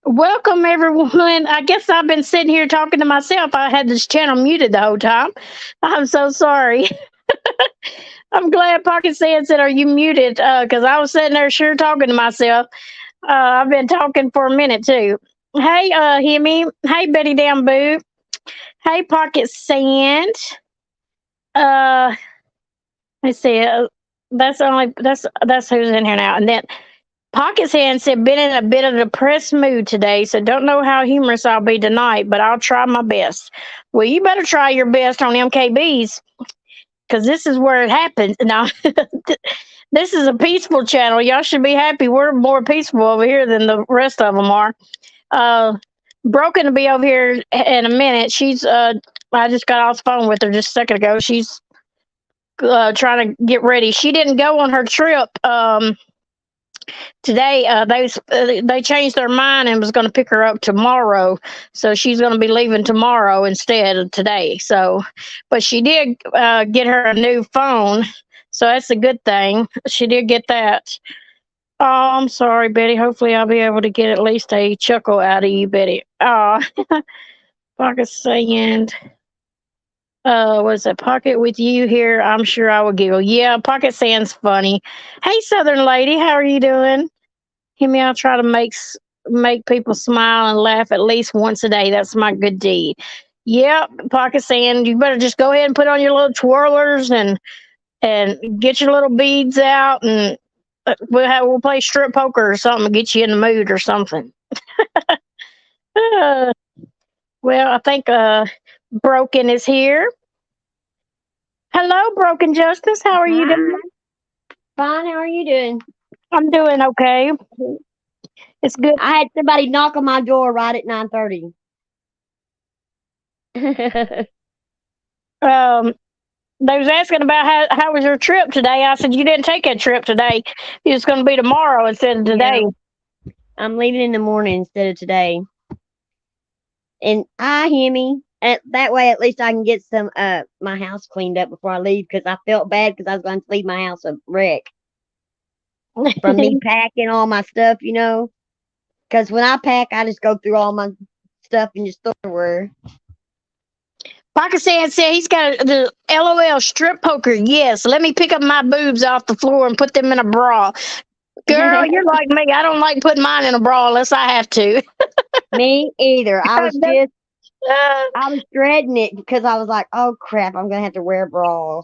Welcome, everyone. I guess I've been sitting here talking to myself. I had this channel muted the whole time. I'm so sorry. I'm glad Pocket said, "Are you muted?" Because I was sitting there sure talking to myself. I've been talking for a minute too. Hey, Hemi. Hey, Betty Boo. Hey, Pocket Sand. Uh, let's see. That's who's in here now. And then Pocket's hand said, been in a bit of a depressed mood today, so don't know how humorous I'll be tonight, but I'll try my best. Well, you better try your best on MKB's because this is where it happens. Now, this is a peaceful channel. Y'all should be happy. We're more peaceful over here than the rest of them are. Uh, Broken to be over here in a minute. I just got off the phone with her just a second ago. She's trying to get ready. She didn't go on her trip. Today they changed their mind and was going to pick her up tomorrow, so she's going to be leaving tomorrow instead of today. So but she did get her a new phone, so that's a good thing. She did get that. Oh, I'm sorry, Betty. Hopefully I'll be able to get at least a chuckle out of you, Betty. Pocket sand. Was a pocket with you here? I'm sure I will giggle. Yeah, pocket sand's funny. Hey, Southern lady, how are you doing? Hear me, I'll try to make people smile and laugh at least once a day. That's my good deed. Yep, pocket sand. You better just go ahead and put on your little twirlers and get your little beads out, and we'll play strip poker or something, get you in the mood or something. Uh, well, I think Broken is here. Hello, Broken Justice. How are you Hi, doing? fine. How are you doing? I'm doing okay. It's good. I had somebody knock on my door right at 9:30. Um, they was asking about how was your trip today. I said you didn't take a trip today. It's going to be tomorrow instead of Yeah, today. I'm leaving in the morning instead of today. And I hear me. That way, at least I can get some my house cleaned up before I leave because I felt bad because I was going to leave my house a wreck from me packing all my stuff. Because when I pack, I just go through all my stuff and just throw it everywhere. Pakistan said he's got the LOL strip poker. Yes, let me pick up my boobs off the floor and put them in a bra. Girl, you're like me. I don't like putting mine in a bra unless I have to. Me either. Uh, I was dreading it because I was like, oh crap, I'm gonna have to wear a bra.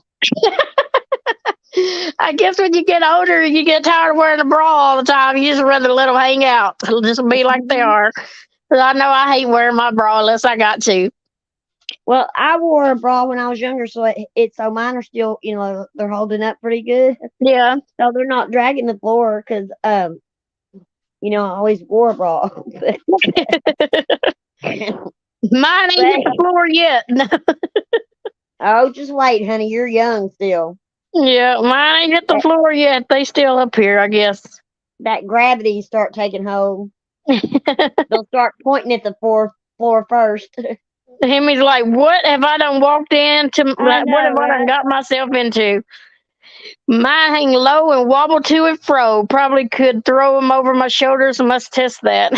I guess when you get older, you get tired of wearing a bra all the time. You just rather let them hang out. Just be like they are. 'Cause I know I hate wearing my bra unless I got to. Well, I wore a bra when I was younger, so so mine are still, they're holding up pretty good, Yeah. so they're not dragging the floor because I always wore a bra. Mine ain't hit the But floor yet. oh, just wait, honey, you're young still. Yeah, mine ain't hit the That floor yet. They still up here, I guess. that gravity start taking hold. They'll start pointing at the floor first. Him, he's like, what have I done walked into? I Like, what know, have I done right? got myself into? Mine hang low and wobble to and fro. Probably could throw them over my shoulders. Must test that.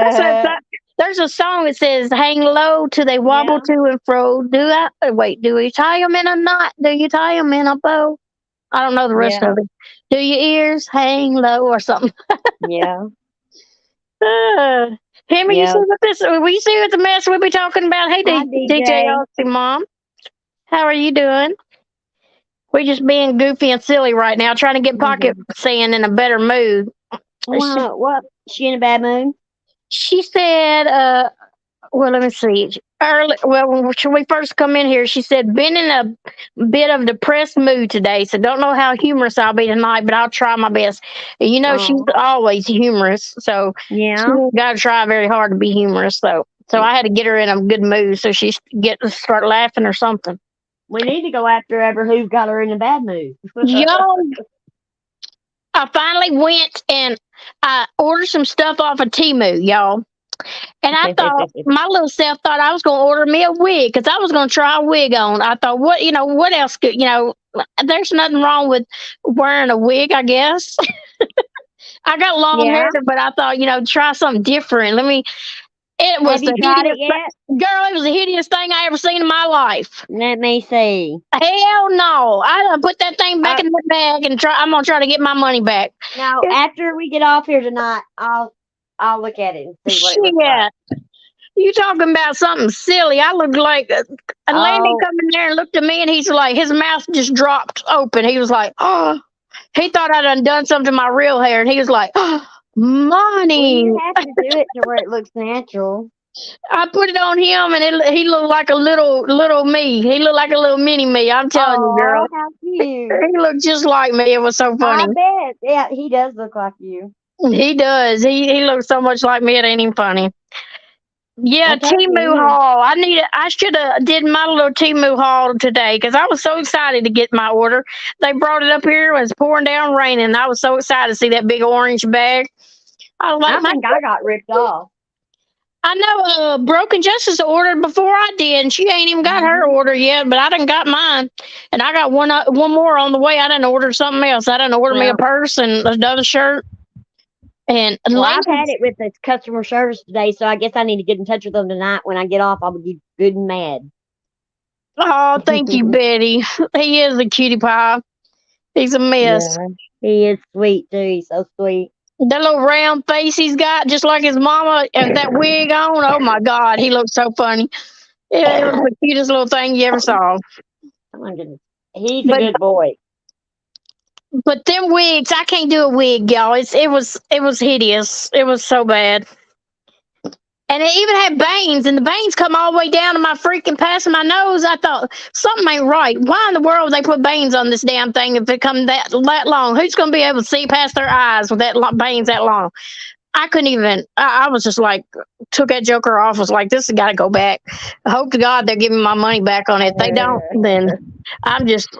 That's a, Uh, there's a song that says, hang low till they wobble yeah, to and fro. Wait, do we tie them in a knot? Do you tie them in a bow? I don't know the rest yeah, of it. Do your ears hang low or something? yeah, Uh, Hemi, you see yeah. what this? We see what the mess we be talking about. Hey, Hi, DJ DJ. Austin, Mom, how are you doing? We just being goofy and silly right now, trying to get Pocket saying in a better mood. She, What? She in a bad mood? she said, well, let me see. Early, well, when we first come in here, she said, been in a bit of depressed mood today, so don't know how humorous I'll be tonight, but I'll try my best. And she's Oh, always humorous, so she yeah. got to try very hard to be humorous. So I had to get her in a good mood so she get to start laughing or something. We need to go after ever who got her in a bad mood. Yo, I finally went and I ordered some stuff off of Temu, y'all. And I thought my little self thought I was going to order me a wig because I was going to try a wig on. I thought, what else could, there's nothing wrong with wearing a wig, I guess. I got long Yeah. hair, but I thought, try something different. It was Have you the tried it hideous yet? girl, it was the hideous thing I ever seen in my life. Let me see. Hell no. I done put that thing back Uh, in the bag and I'm gonna try to get my money back. now, It, after we get off here tonight, I'll look at it and see what it looks like. shit. You talking about something silly. I looked like Landy Oh, come in there and looked at me and he's like, his mouth just dropped open. He was like, oh, he thought I done something to my real hair. And he was like, oh, well, money. you have to do it to where it looks natural. I put it on him and he looked like a little me. He looked like a little mini me. I'm telling you, girl. Oh, how cute. He looked just like me. It was so funny. I bet. Yeah, he does look like you. He does. He looks so much like me. It ain't even funny. Yeah, I told Timu you. haul. I should have did my little Timu haul today because I was so excited to get my order. They brought it up here. It was pouring down raining. I was so excited to see that big orange bag. I was I like, think I got ripped off. I know Broken Justice ordered before I did, and she ain't even got her order yet, but I done got mine. And I got one more on the way. I done ordered something else. I done ordered me a Well, purse and another shirt. And well, I've Landon, had it with the customer service today, so I guess I need to get in touch with them tonight. When I get off, I'll be good and mad. oh, thank you, Betty. He is a cutie pie. He's a mess. Yeah, he is sweet too. He's so sweet. That little round face he's got, just like his mama, and that wig on. Oh my God, he looks so funny. Yeah, it was the cutest little thing you ever saw. Oh my goodness. He's a But good boy. them wigs, I can't do a wig, y'all. It was hideous. It was so bad. And it even had bangs, and the bangs come all the way down to my freaking past my nose. I thought something ain't right. Why in the world they put bangs on this damn thing if it come that long? Who's gonna be able to see past their eyes with bangs that long? I couldn't even. I was just like, took that joker off. Was like, this has got to go back. I hope to God they're giving my money back on it. If they don't, then I'll just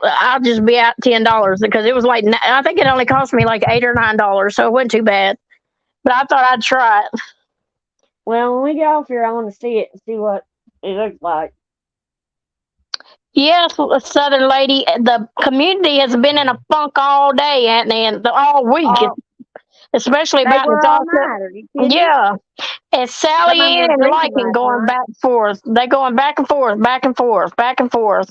be out $10 because it was like I think it only cost me like $8 or $9, so it wasn't too bad. But I thought I'd try it. Well, when we get off here, I want to see it and see what it looks like. Yes, Southern lady, the community has been in a funk all day, and all week, Oh, especially they about the were all gossip. night. Are you kidding? Yeah, and Some Sally of them Ann were and drinking Lycan last going night. back and forth. They going back and forth, back and forth, back and forth.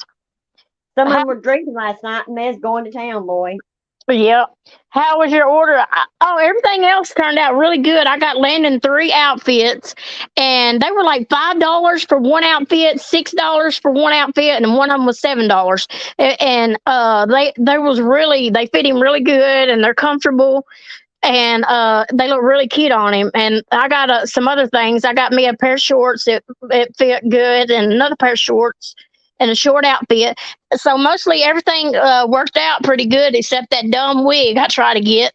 Some of How, them were drinking last night, and Med's going to town, boy. yeah. How was your order? Everything else turned out really good. I got Landon 3 outfits, and they were like $5 for one outfit, $6 for one outfit, and one of them was $7. And they fit him really good, and they're comfortable. And they look really cute on him. And I got some other things. I got me a pair of shorts that fit good, and another pair of shorts, and a short outfit. So mostly everything worked out pretty good, except that dumb wig I tried to get.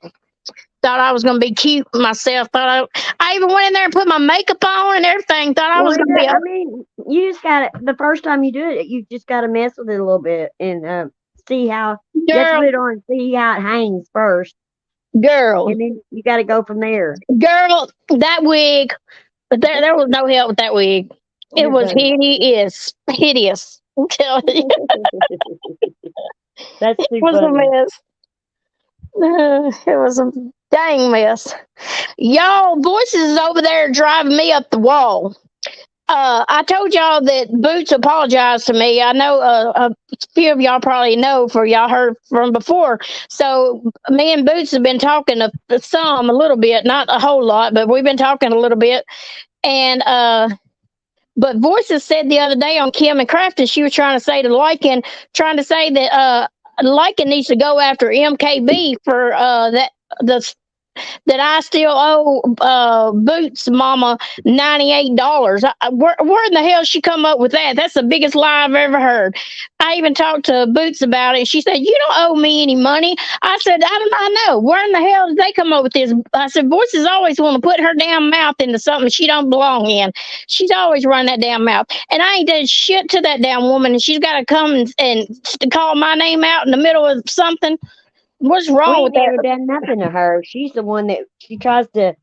Thought I was going to be cute myself. I even went in there and put my makeup on and everything. Thought I Well, was going to be I mean, you just got to, the first time you do it, you just got to mess with it a little bit and see how, you have to girl, put it on and see how it hangs first. girl, And then you got to go from there. girl. That wig, there was no help with that wig. It was hideous. I'm telling you, That's too it was a funny. mess. It was a dang mess. Y'all, Voices is over there driving me up the wall. I told y'all that Boots apologized to me. I know a few of y'all probably know, for y'all heard from before. So me and Boots have been talking a little bit, not a whole lot, but we've been talking a little bit. And but Voices said the other day on Kim and Crafton, she was trying to say that Lycan needs to go after MKB for that I still owe Boots Mama $98. Where in the hell she come up with that? That's the biggest lie I've ever heard. I even talked to Boots about it. She said, "You don't owe me any money." I said, I know. Where in the hell did they come up with this?" I said, Voices always want to put her damn mouth into something she don't belong in. She's always run that damn mouth. And I ain't done shit to that damn woman, and she's got to come and call my name out in the middle of something. What's wrong We with ain't never that? done nothing to her. She's the one that she tries to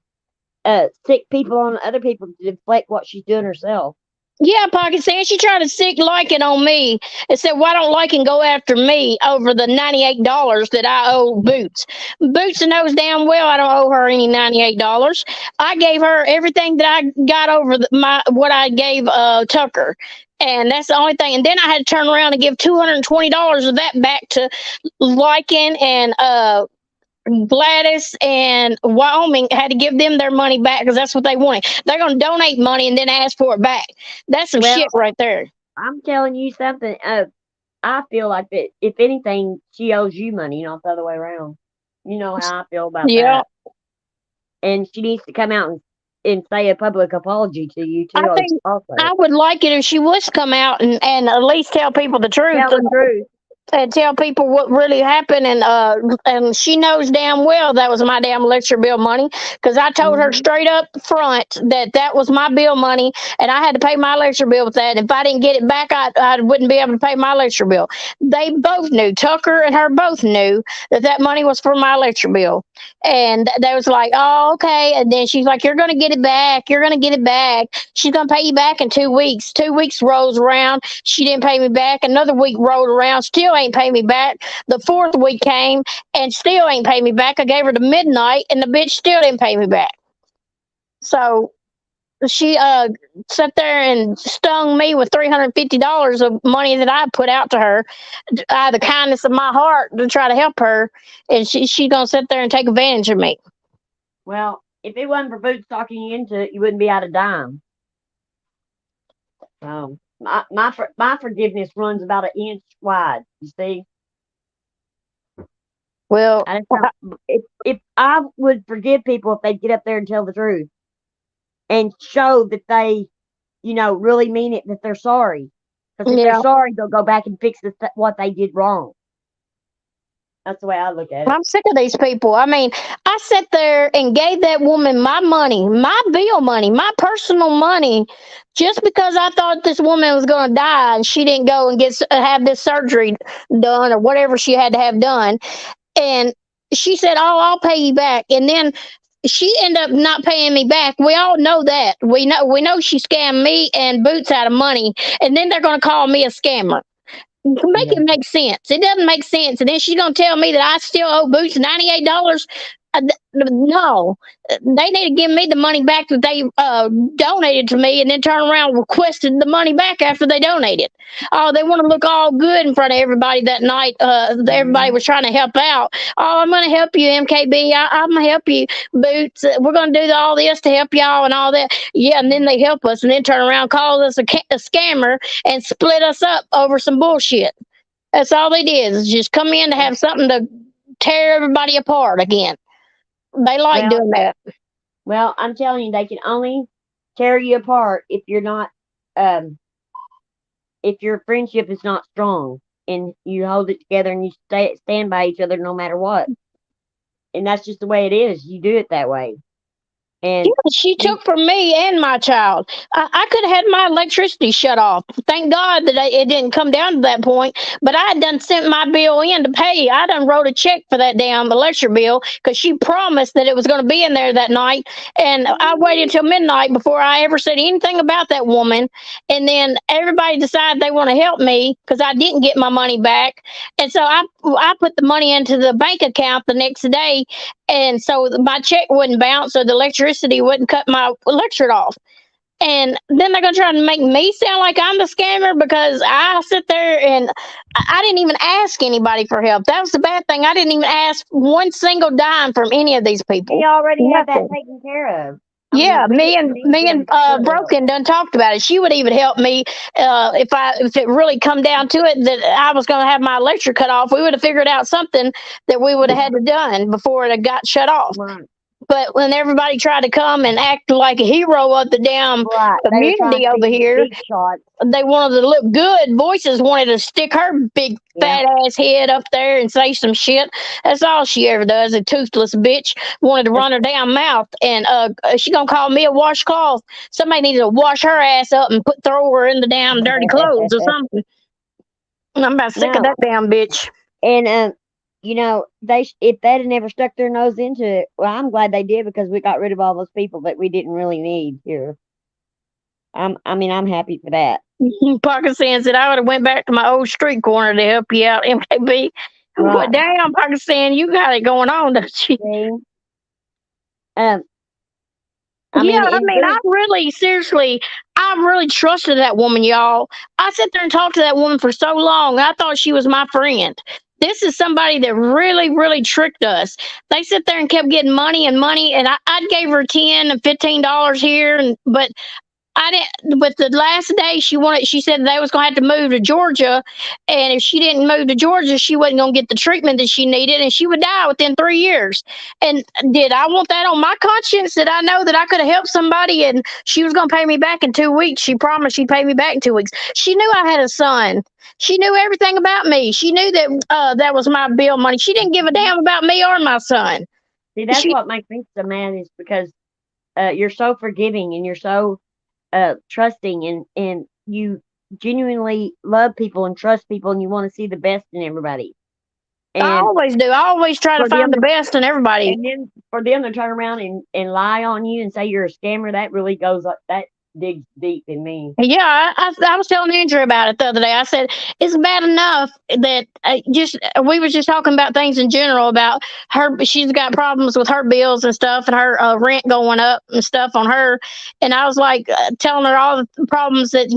stick people on other people to deflect what she's doing herself. Yeah, Pocket Sand. She tried to sick like it on me and said, "Why don't like and go after me over the $98 that I owe Boots?" Boots knows damn well I don't owe her any $98. I gave her everything that I got over my what I gave Tucker. And that's the only thing. And then I had to turn around and give $220 of that back to Lycan and Gladys and Wyoming. Had to give them their money back because that's what they wanted. They're going to donate money and then ask for it back. That's some Well, shit right there. I'm telling you something. I feel like that if anything, she owes you money, not the other way around. You know how I feel about Yeah, that. And she needs to come out and say a public apology to you I too. think Also, I would like it if she was come out and at least tell people the truth. tell the truth. And tell people what really happened, and she knows damn well that was my damn lecture bill money because I told her Hmm. straight up front that that was my bill money and I had to pay my lecture bill with that. If I didn't get it back, I wouldn't be able to pay my lecture bill. They both knew, Tucker and her both knew that that money was for my lecture bill. And they was like, "Oh, okay." And then she's like, "You're gonna get it back. You're gonna get it back. She's gonna pay you back in 2 weeks." 2 weeks rolls around. She didn't pay me back. Another week rolled around. Still ain't pay me back. The fourth week came and still ain't pay me back. I gave her to midnight and the bitch still didn't pay me back. So she sat there and stung me with $350 of money that I put out to her out of the kindness of my heart to try to help her, and she's gonna sit there and take advantage of me. Well, if it wasn't for Boots talking you into it, you wouldn't be out a dime. My forgiveness runs about an inch wide. You see, Well, I just don't, if I would forgive people if they'd get up there and tell the truth and show that they, really mean it, that they're sorry. Because if they're yeah, sorry, they'll go back and fix what they did wrong. That's the way I look at it. I'm sick of these people. I mean, I sat there and gave that woman my money, my bill money, my personal money, just because I thought this woman was going to die and she didn't go and have this surgery done or whatever she had to have done. And she said, "Oh, I'll pay you back." And then she ended up not paying me back. We all know that. We know she scammed me and Boots out of money, and then they're going to call me a scammer. Make Yeah. it make sense. It doesn't make sense. And then she's gonna tell me that I still owe Boots $98. No, they need to give me the money back that they donated to me, and then turn around and requested the money back after they donated. Oh, they want to look all good in front of everybody that night. Everybody Hmm. was trying to help out. "Oh, I'm going to help you, MKB. I'm going to help you, Boots. We're going to do all this to help y'all and all that." Yeah, and then they help us, and then turn around, call us a scammer, and split us up over some bullshit. That's all they did is just come in to have something to tear everybody apart again. They like Well, doing that. I'm telling you, they can only tear you apart um, if your friendship is not strong and you hold it together and you stand by each other no matter what. And that's just the way it is. You do it that way. Yeah, And she you, took from me and my child. I could have had my electricity shut off. Thank God that it didn't come down to that point. But I had done sent my bill in to pay. I done wrote a check for that damn electric bill because she promised that it was going to be in there that night. And I waited till midnight before I ever said anything about that woman. And then everybody decided they want to help me because I didn't get my money back. And so I put the money into the bank account the next day, and so my check wouldn't bounce or the electricity wouldn't cut my electric off. And then they're gonna try to make me sound like I'm the scammer because I sit there and I didn't even ask anybody for help. That was the bad thing. I didn't even ask one single dime from any of these we people. already have that Nothing. taken care of. I mean, Yeah, we me didn't and need me them and to split it up. Broken done talked about it. She would even help me if it really come down to it that I was going to have my electric cut off. We would have figured out something that we would have had to done before it had got shut off. Right. But when everybody tried to come and act like a hero of the damn Right. They were trying community to over be here, big shots. they wanted to look good. Voices wanted to stick her big Yeah. fat ass head up there and say some shit. That's all she ever does. A toothless bitch wanted to run her damn mouth, and she gonna call me a washcloth. Somebody needs to wash her ass up and throw her in the damn dirty clothes or something. I'm about sick of No. that damn bitch. And if they'd have never stuck their nose into it, well, I'm glad they did because we got rid of all those people that we didn't really need here. I'm happy for that. Pakistan said I would have went back to my old street corner to help you out, MKB. But Right. damn, Pakistan, you got it going on, don't you? See? Um, Yeah, I and mean, I really, seriously, I really trusted that woman, y'all. I sat there and talked to that woman for so long. I thought she was my friend. This is somebody that really, really tricked us. They sit there and kept getting money and money, and I gave her $10 and $15 here, but I didn't. But the last day she said they was gonna have to move to Georgia, and if she didn't move to Georgia, she wasn't gonna get the treatment that she needed, and she would die within 3 years. And did I want that on my conscience? Did I know that I could have helped somebody and she was gonna pay me back in 2 weeks? She promised she'd pay me back in 2 weeks. She knew I had a son. She knew everything about me. She knew that that was my bill money. She didn't give a damn about me or my son. see, that's She what makes me so mad is because you're so forgiving and you're so trusting and you genuinely love people and trust people and you want to see the best in everybody. I And always do. I always try to for them find the to, best in everybody. and then for them to turn around and lie on you and say you're a scammer, that really goes up. That digs deep in me. Yeah, I was telling Andrew about it the other day. I said it's bad enough that we was just talking about things in general about her. She's got problems with her bills and stuff, and her rent going up and stuff on her. And I was like telling her all the problems that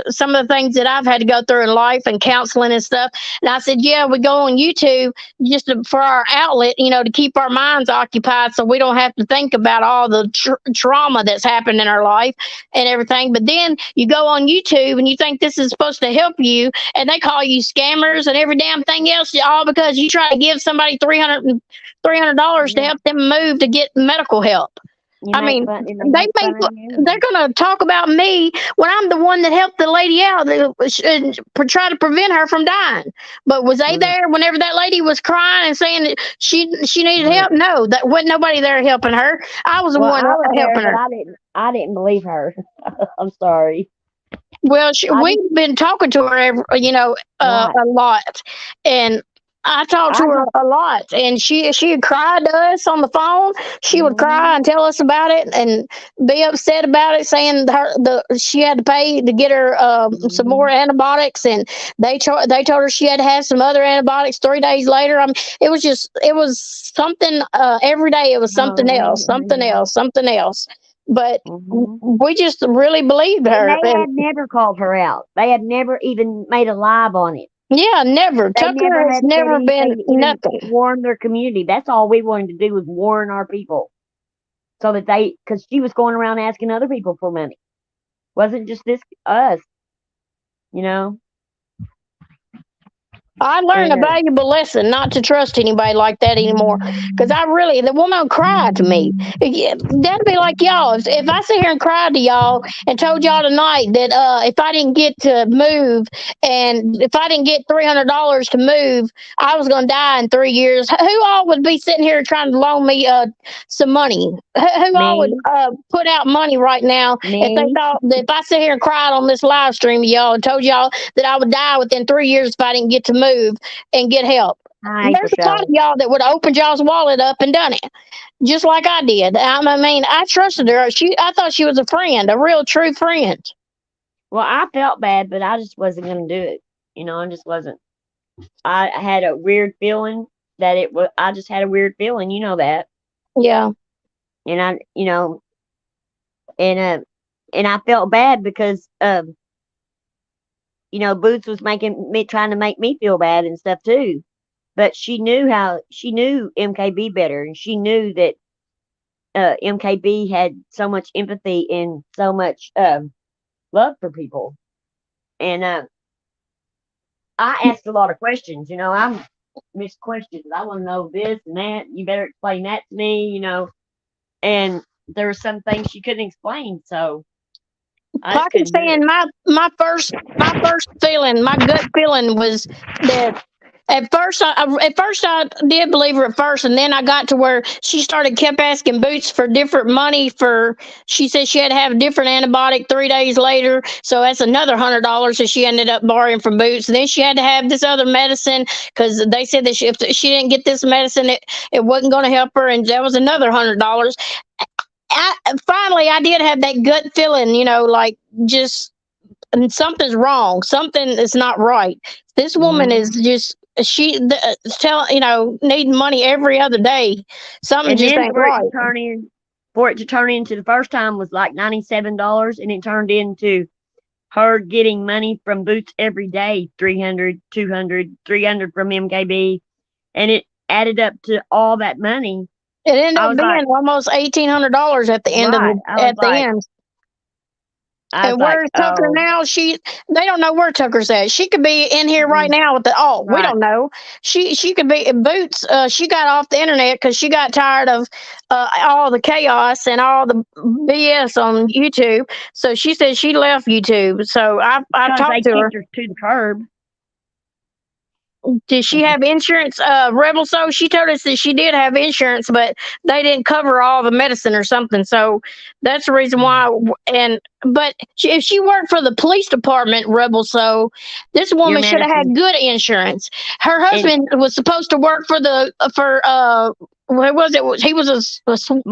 some of the things that I've had to go through in life and counseling and stuff. And I said, yeah, we go on YouTube just for our outlet, to keep our minds occupied, so we don't have to think about all the trauma that's happened in our life and everything. But then you go on YouTube and you think this is supposed to help you, and they call you scammers and every damn thing else, all because you try to give somebody $300 to help them move to get medical help. I mean, they're going to talk about me when I'm the one that helped the lady out and try to prevent her from dying. But was they there whenever that lady was crying and saying that she needed help? No, that wasn't nobody there helping her. I was the one helping her. I didn't believe her. I'm sorry. Well, we've been talking to her, a lot, and I talked to her a lot, and she had cried to us on the phone. She would cry and tell us about it and be upset about it, saying she had to pay to get her some more antibiotics, and they told her she had to have some other antibiotics 3 days later. It was something every day. It was something else. But we just really believed her. And they had never called her out. They had never even made a live on it. Yeah, never. Tucker has never been nothing. Warn their community. That's all we wanted to do was warn our people. So that because she was going around asking other people for money. Wasn't just us. I learned a valuable lesson not to trust anybody like that anymore. Because the woman cried to me. That'd be like y'all. If I sit here and cried to y'all and told y'all tonight that if I didn't get to move and if I didn't get $300 to move, I was going to die in 3 years, who all would be sitting here trying to loan me some money? Who all would put out money right now if they thought that if I sit here and cried on this live stream to y'all and told y'all that I would die within 3 years if I didn't get to move and get help? There's a lot of y'all that would have opened y'all's wallet up and done it, just like I did. I trusted her. I thought she was a friend, a real, true friend. Well, I felt bad, but I just wasn't going to do it. I just wasn't. I had a weird feeling that it was. I just had a weird feeling, that. Yeah. And I, and I felt bad because Boots was trying to make me feel bad and stuff too. But she knew MKB better, and she knew that MKB had so much empathy and so much love for people. And I asked a lot of questions. I'm Miss Questions. I want to know this and that. You better explain that to me. And there were some things she couldn't explain, so. Pakistan, my first feeling, my gut feeling was that at first I did believe her at first, and then I got to where she kept asking Boots for different money she said she had to have a different antibiotic 3 days later, so that's another $100 that she ended up borrowing from Boots. And then she had to have this other medicine because they said that if she didn't get this medicine, it wasn't going to help her, and that was another $100. Finally, I did have that gut feeling, like just and something's wrong. Something is not right. This woman is Mhm. just tell needing money every other day. Something And just then ain't right. for it to turn into the first time was like $97, and it turned into her getting money from Boots every day, 300, 200, 300 from MKB, and it added up to all that money. It ended I up was like, being almost $1,800 at the end of right. the at the end. And where's Tucker Oh, now? They don't know where Tucker's at. She could be in here right mm, now with we right. don't know. She could be Boots. She got off the internet because she got tired of all the chaos and all the BS on YouTube. So she said she left YouTube. So I Because they talked to her. kicked her to the curb. Did she have insurance? Rebel So she told us that she did have insurance, but they didn't cover all the medicine or something. So that's the reason why. If she worked for the police department, Rebel So this Your woman should have had medicine good insurance. Her and husband was supposed to work where was it? He was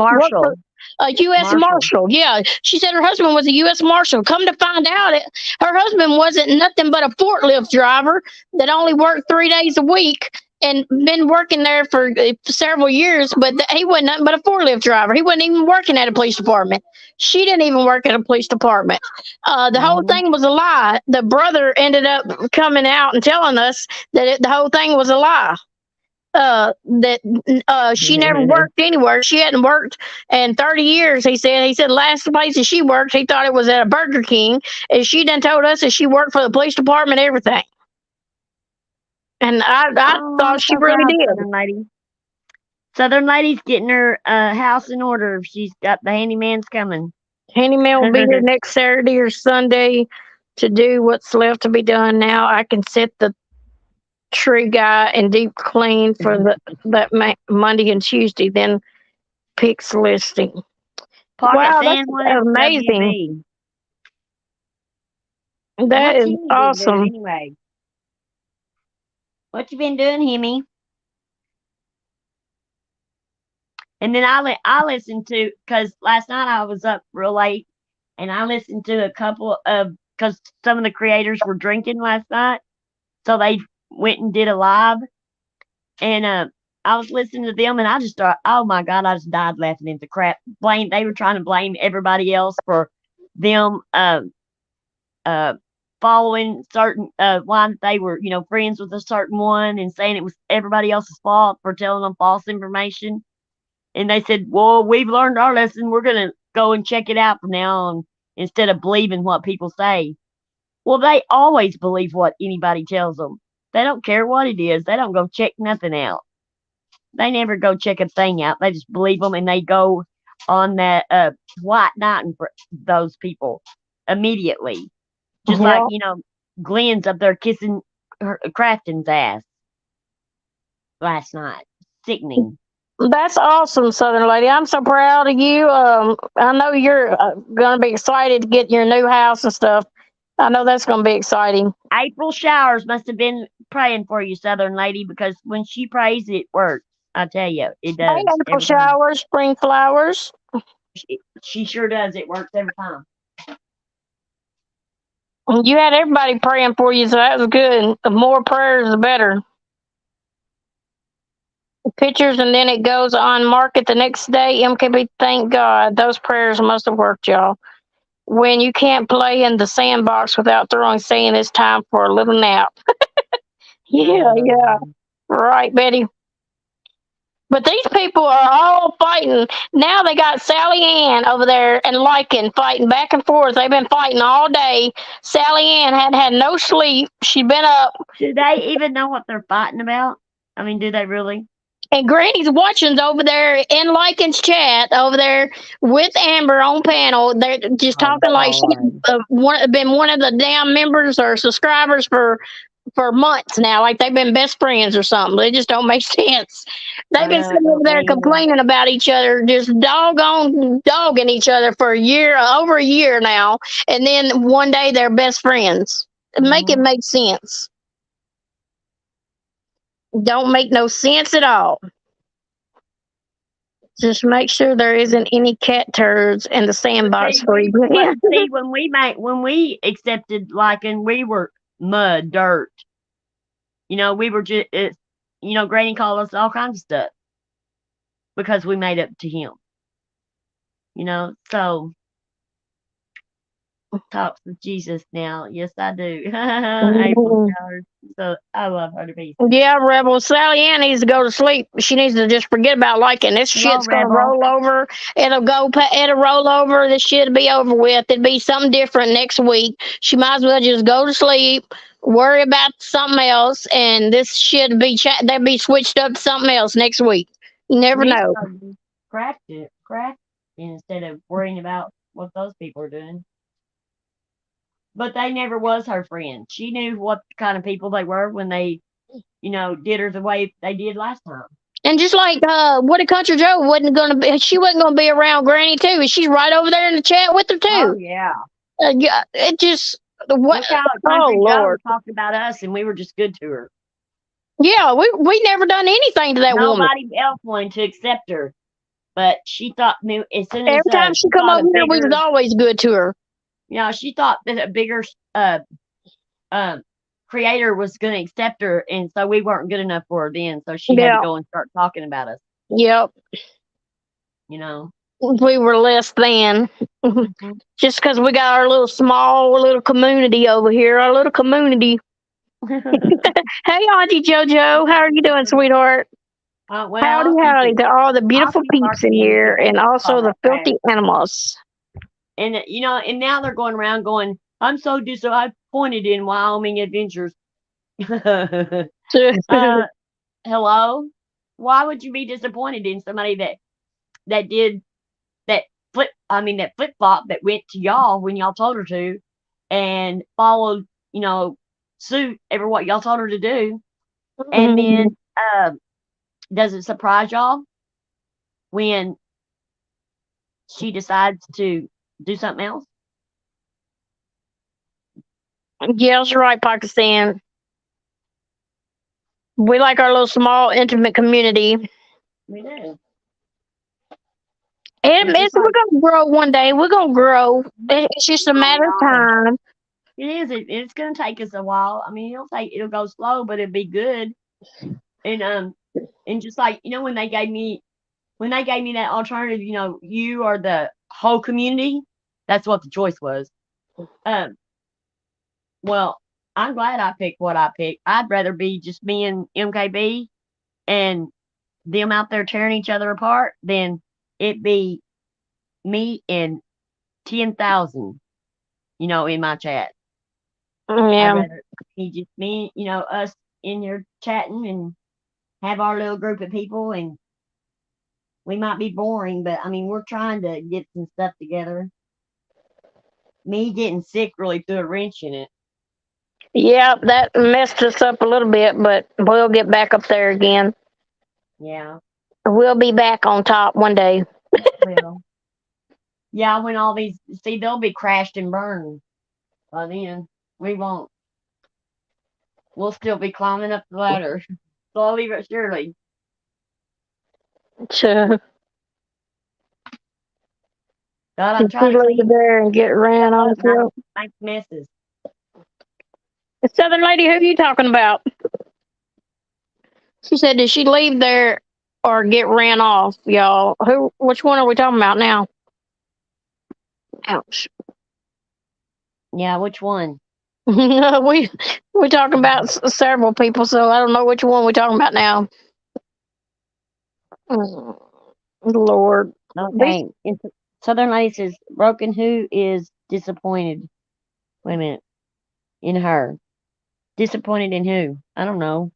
worked for Marshall. a U.S. Marshall. Marshal. Yeah, she said her husband was a U.S. Marshal. Come to find out, her husband wasn't nothing but a forklift driver that only worked 3 days a week and been working there for several years, but he wasn't nothing but a forklift driver. He wasn't even working at a police department. She didn't even work at a police department. The whole Hmm. thing was a lie. The brother ended up coming out and telling us that the whole thing was a lie. That she never worked anywhere. She hadn't worked in 30 years. He said last place that she worked, he thought it was at a Burger King, and she done told us that she worked for the police department, everything. And I Oh, I'm thought she so really proud, did. Southern Lady. Southern Lady's getting her house in order. She's got the handyman's coming. Handyman will be here next Saturday or Sunday to do what's left to be done. Now I can set the tree guy in deep clean for Monday and Tuesday. Then Pix listing. Pocket Wow, that's sandwich, amazing. WB. That What's is Hemi been doing awesome. anyway? What you been doing, Hemi? And then I listened to because last night I was up real late and I listened to a couple of because some of the creators were drinking last night, so they went and did a live, and I was listening to them and I just thought, oh my god, I just died laughing into crap. They were trying to blame everybody else for them uh following certain one they were friends with a certain one and saying it was everybody else's fault for telling them false information. And they said, well, we've learned our lesson. We're going to go and check it out from now on instead of believing what people say. Well, they always believe what anybody tells them. They don't care what it is. They don't go check nothing out. They never go check a thing out. They just believe them and they go on that white knight for those people immediately. Just like, Yeah, Glenn's up there kissing Crafton's ass last night. Sickening. that's awesome, Southern Lady. I'm so proud of you. I know you're going to be excited to get your new house and stuff. I know that's going to be exciting. April Showers must have been praying for you, Southern Lady, because when she prays, it works. I tell you, it Hey, does April every time. showers, spring flowers. She sure does. It works every time. You had everybody praying for you, so that was good. The more prayers, the better. Pictures, and then it goes on market the next day. MKB, thank God. Those prayers must have worked, y'all. When you can't play in the sandbox without saying it's time for a little nap. Yeah, right, Betty. But these people are all fighting. Now they got Sally Ann over there and Lycan fighting back and forth. They've been fighting all day. Sally Ann hadn't had no sleep. She'd been up. Do they even know what they're fighting about? I mean, do they really? And Granny's watching over there in Lycan's chat over there with Amber on panel. They're just Oh, talking like she's Lord. been one of the damn members or subscribers for months now, like they've been best friends or something. They just don't make sense. They've I been know it sitting over don't there me either. complaining about each other, just dogging each other for over a year now, and then one day they're best friends. Make it Mhm. make sense. Don't make no sense at all. Just make sure there isn't any cat turds in the sandbox See, for you. see, when we accepted liking, we were mud, dirt. We were just, Granny called us all kinds of stuff because we made up to him. So talks with Jesus now. Yes, I do. April Showers. So I love her to pieces. Yeah, Rebel. Sally Ann needs to go to sleep. She needs to just forget about liking. This Hello, shit's gonna Rebel. roll over. It'll roll over. This shit'll be over with. It'll be something different next week. She might as well just go to sleep, worry about something else, and this shit'll be they'll be switched up to something else next week. You never We know. started crafting instead of worrying about what those people are doing. But they never was her friend. She knew what kind of people they were when they, did her the way they did last time. And just like Woody Country Joe she wasn't gonna be around Granny too. She's right over there in the chat with her Oh too. yeah. Yeah, it just what? Look how Oh Country Joe Lord. talked about us, and we were just good to her. Yeah, we never done anything to that woman. Nobody else wanted to accept her, but she thought as soon as Every time she come over here, we was always good to her. She thought that a bigger creator was going to accept her, and so we weren't good enough for her then. So she had to go and start talking about us. Yep. We were less than. Just because we got our little community over here, our little community. Hey, Auntie JoJo, how are you doing, sweetheart? Howdy to all the beautiful peeps in here, and also the filthy animals. And and now they're going around going, "I'm so disappointed in Wyoming Adventures." Hello, why would you be disappointed in somebody that did that flip flop that went to y'all when y'all told her to, and followed suit every what y'all told her to do, and then does it surprise y'all when she decides to do something else? Yeah, you're right, Pakistan. We like our little small, intimate community. We do. And we're gonna grow one day. We're gonna grow. It's just a matter of time. It is. It's gonna take us a while. I mean, it'll go slow, but it'll be good. And just like when they gave me that alternative, you are the whole community. That's what the choice was. Well, I'm glad I picked what I picked. I'd rather be just me and MKB and them out there tearing each other apart than it be me and 10,000, in my chat. Yeah. I'd rather be just me, us in here chatting and have our little group of people, and we might be boring, but I mean, we're trying to get some stuff together. Me getting sick really threw a wrench in it. Yeah, that messed us up a little bit, but we'll get back up there again. Yeah. We'll be back on top one day. Well, yeah, when all these, they'll be crashed and burned by then. We won't. We'll still be climbing up the ladder, slowly but surely. God, I'm trying to clean there and get ran on the field. Make messes. The Southern lady, who are you talking about? She said, did she leave there or get ran off, y'all? Which one are we talking about now? Ouch. Yeah, which one? we're talking about several people, so I don't know which one we're talking about now. Lord. Okay. Southern Lady says, broken who is disappointed? Wait a minute. In her. Disappointed in who? I don't know.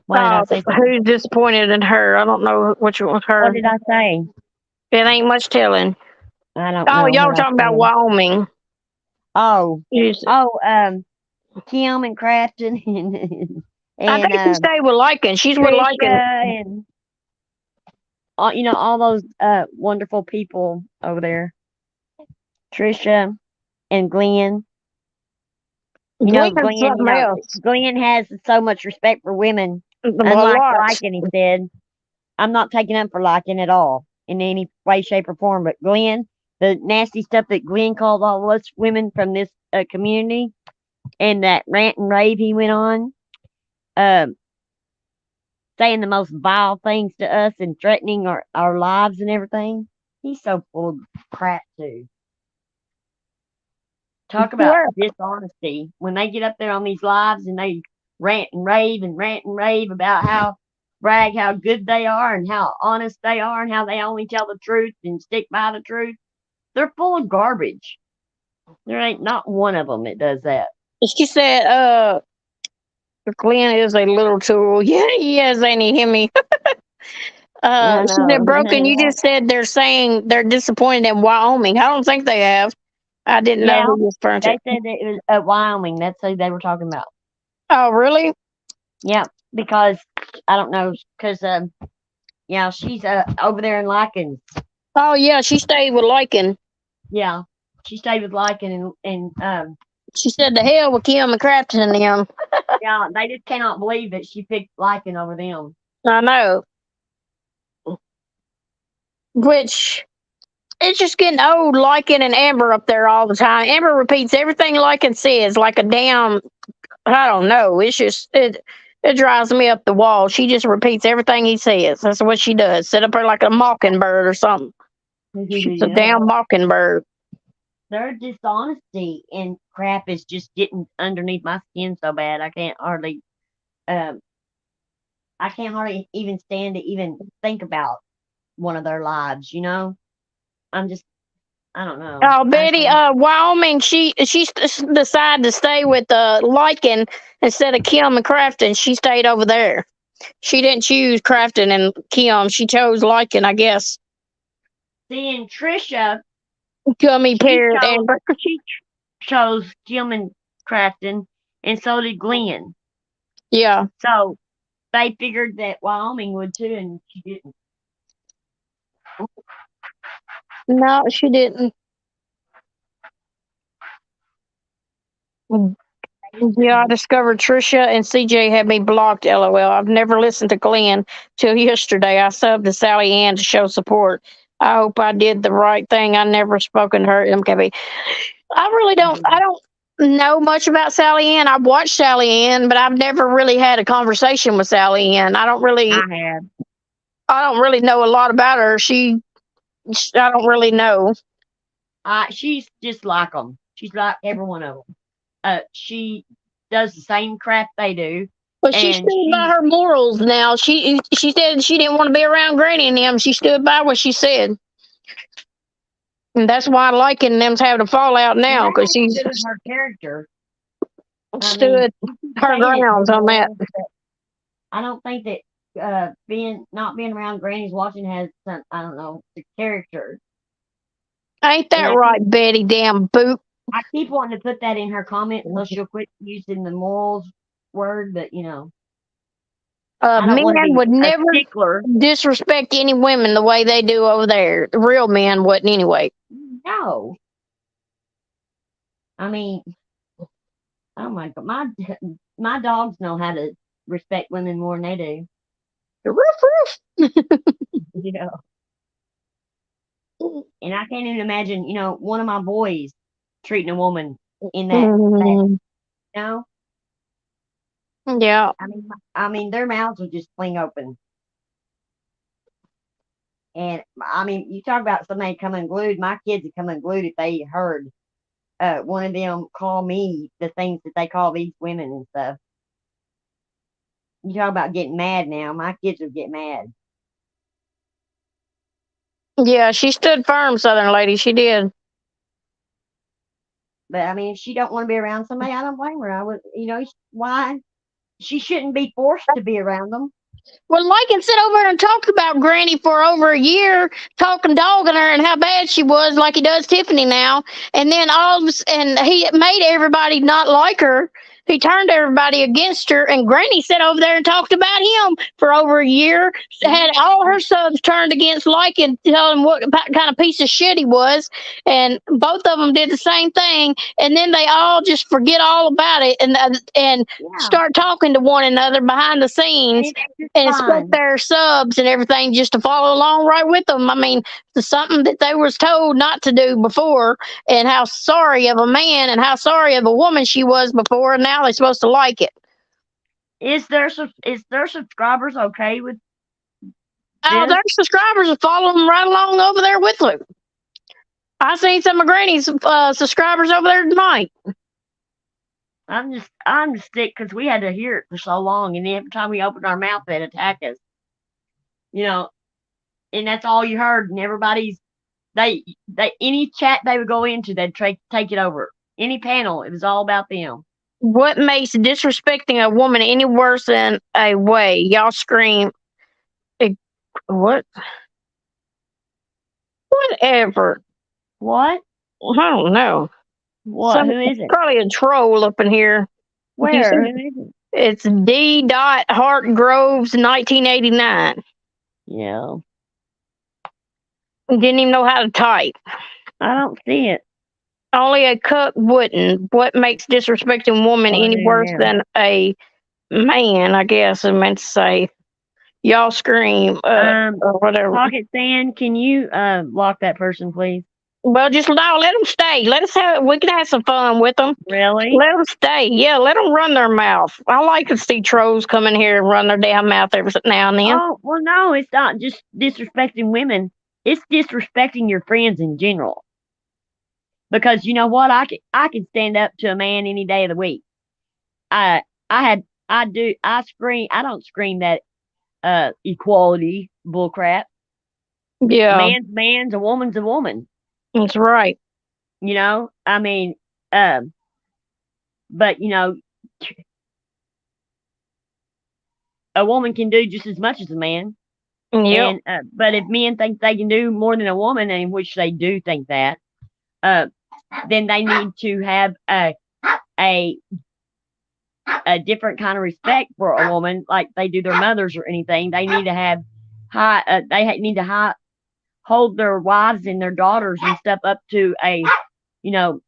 Why did I say something? Who's disappointed in her? I don't know which one was her. What did I say? It ain't much telling. I don't know. Oh, y'all were talking about Wyoming. Oh. Kim and Crafton and I think she stayed with Lycan. She's with Lycan. And all those wonderful people over there. Trisha and Glenn. Glenn has so much respect for women. Unlike Lycan, he said. I'm not taking up for Lycan at all. in any way, shape, or form. But Glenn, the nasty stuff that Glenn called all of us women from this community, and that rant and rave he went on, saying the most vile things to us and threatening our lives and everything. He's so full of crap too. Talk about dishonesty when they get up there on these lives and they rant and rave about brag how good they are and how honest they are and how they only tell the truth and stick by the truth. They're full of garbage. There ain't not one of them that does that. She said, Glenn is a little tool. Yeah, he is, ain't he, Hemi? She said, Broken, you just said they're saying they're disappointed in Wyoming. I don't think they have. I didn't know who was referring to. They said that it was Wyoming. That's who they were talking about. Oh, really? Yeah, because I don't know, because yeah, she's over there in Lycan. Oh yeah, she stayed with Lycan. Yeah, she stayed with Lycan, and she said the hell with Kim and Crafton and them. Yeah, they just cannot believe that she picked Lycan over them. I know. Which, it's just getting old, Lycan and Amber up there all the time. Amber repeats everything Lycan says like a damn, I don't know. It's just, it drives me up the wall. She just repeats everything he says. That's what she does. Sit up there like a mockingbird or something. She's a damn mockingbird. Their dishonesty and crap is just getting underneath my skin so bad. I can't hardly even stand to even think about one of their lives, you know? I don't know. Oh, Betty, Wyoming, she decided to stay with Lycan instead of Kim and Crafton. She stayed over there. She didn't choose Crafton and Kim. She chose Lycan, I guess. See, and Trisha, Gummy Pear, Amber. She chose Kim and Crafton, and so did Glenn. Yeah. So they figured that Wyoming would too, and she didn't. No, she didn't. Yeah, I discovered Trisha and CJ had me blocked, LOL. I've never listened to Glenn till yesterday. I subbed to Sally Ann to show support. I hope I did the right thing. I never spoken to her at MKB. I don't know much about Sally Ann. I've watched Sally Ann, but I've never really had a conversation with Sally Ann. I don't really know a lot about her. I don't really know. She's just like them. She's like every one of them. She does the same crap they do. But she stood by her morals now. She said she didn't want to be around Granny and them. She stood by what she said. And that's why Lycan them's having a fallout now, because she's her character. Stood her grounds on that. I don't think that not being around Granny's watching has some, I don't know, the character. Ain't that right, Betty? Damn boot. I keep wanting to put that in her comment so she'll quit using the morals word, but you know. Men would never disrespect any women the way they do over there. The real men wouldn't anyway. No. I mean, oh my God, my dogs know how to respect women more than they do. Roof. You know. And I can't even imagine, you know, one of my boys treating a woman in that, you know? Yeah. I mean, their mouths would just fling open. And I mean, you talk about somebody coming unglued. My kids would come unglued if they heard one of them call me the things that they call these women and stuff. You talk about getting mad now. My kids would get mad. Yeah, she stood firm, Southern lady. She did. But I mean, if she don't want to be around somebody, I don't blame her. I would, you know, why? She shouldn't be forced to be around them. Well, Lycan sit over and talked about Granny for over a year, talking dog on her and how bad she was, like he does Tiffany now. And then and he made everybody not like her. He turned everybody against her, and Granny sat over there and talked about him for over a year. Had all her subs turned against Lycan, telling him what kind of piece of shit he was, and both of them did the same thing. And then they all just forget all about it and start talking to one another behind the scenes and expect their subs and everything just to follow along right with them. I mean, it's something that they was told not to do before, and how sorry of a man and how sorry of a woman she was before, and now they're supposed to like it. Is their subscribers okay with Oh, this? their subscribers are following them right along over there with them. I seen some of Granny's subscribers over there tonight. I'm just sick because we had to hear it for so long, and every time we opened our mouth, they'd attack us. You know, and that's all you heard. And everybody's they any chat they would go into, they'd take it over. Any panel, it was all about them. What makes disrespecting a woman any worse than a way? Y'all scream. What? Whatever. What? I don't know. What? Who is it? Probably a troll up in here. Where? Who is it? It's D. Hartgroves 1989. Yeah. Didn't even know how to type. I don't see it. Only a cook wouldn't. What makes disrespecting woman any worse than a man? I guess I meant to say. Y'all scream or whatever. Pocket Sand, can you lock that person, please? Well, just let them stay. We can have some fun with them. Really? Let them stay. Yeah, let them run their mouth. I like to see trolls come in here and run their damn mouth every now and then. Oh, well, no, it's not just disrespecting women. It's disrespecting your friends in general. Because you know what? I can stand up to a man any day of the week. I scream. I don't scream that equality bullcrap. Yeah. Man's a woman's a woman. That's right. You know, I mean, but you know, a woman can do just as much as a man. Yeah. But if men think they can do more than a woman, and which they do think that, then they need to have a different kind of respect for a woman, like they do their mothers or anything. They need to have need to hold their wives and their daughters and stuff up to a, you know,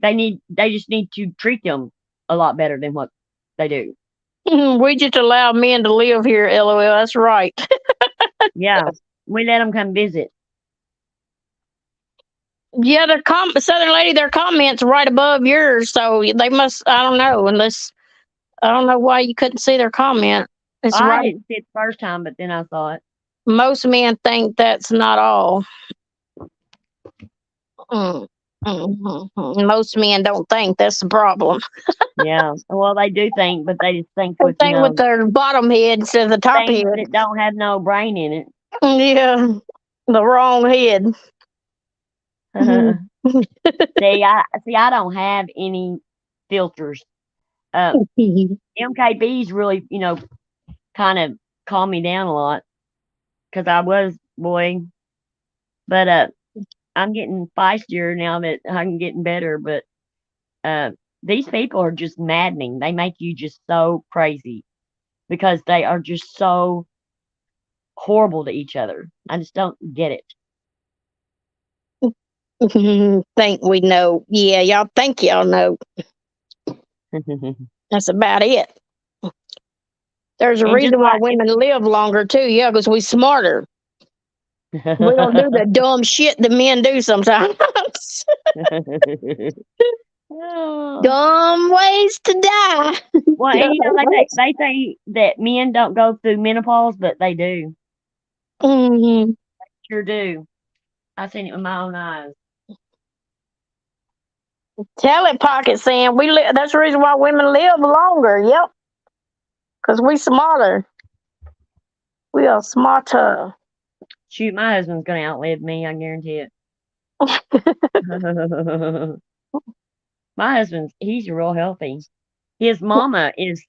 they just need to treat them a lot better than what they do. We just allow men to live here, LOL. That's right. Yeah, we let them come visit. Yeah, Southern Lady, their comments right above yours, so they must. I don't know, I don't know why you couldn't see their comment. It's I right. didn't see it the first time, but then I saw it. Most men think that's not all. Most men don't think. That's the problem. Yeah, well, they do think, but they just think with their bottom head instead of the top head. That don't have no brain in it. Yeah, the wrong head. See, I don't have any filters. MKB's really, kind of calmed me down a lot because I was boy, but I'm getting feistier now that I'm getting better. But these people are just maddening. They make you just so crazy because they are just so horrible to each other. I just don't get it. Think we know. Yeah, y'all think y'all know. That's about it. There's a reason why women live longer too. Yeah, because we smarter. We don't do the dumb shit that men do sometimes. Dumb ways to die. Well, and they say that men don't go through menopause, but they do. Mm-hmm. They sure do. I've seen it with my own eyes. Tell it, Pocket Sam. That's the reason why women live longer. Yep. Because we smarter. We are smarter. Shoot, my husband's going to outlive me. I guarantee it. My husband's, he's real healthy. His mama is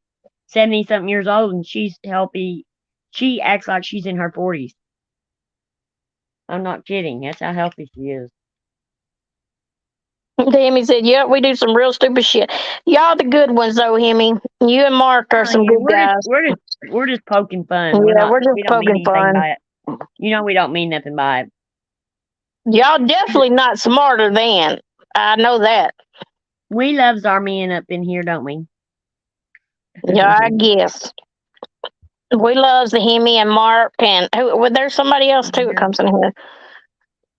70-something years old, and she's healthy. She acts like she's in her 40s. I'm not kidding. That's how healthy she is. Hemi said, "Yep, we do some real stupid shit. Y'all the good ones though, Hemi. You and Mark are Oh, some yeah, good guys. we're just poking fun. Yeah, we're We just don't mean poking anything fun. by it. You know we don't mean nothing by it. Y'all definitely not smarter than. I know that. We loves our men up in here, don't we? Yeah, I guess. We loves the Hemi and Mark and who well, there's somebody else too that Yeah. comes in here.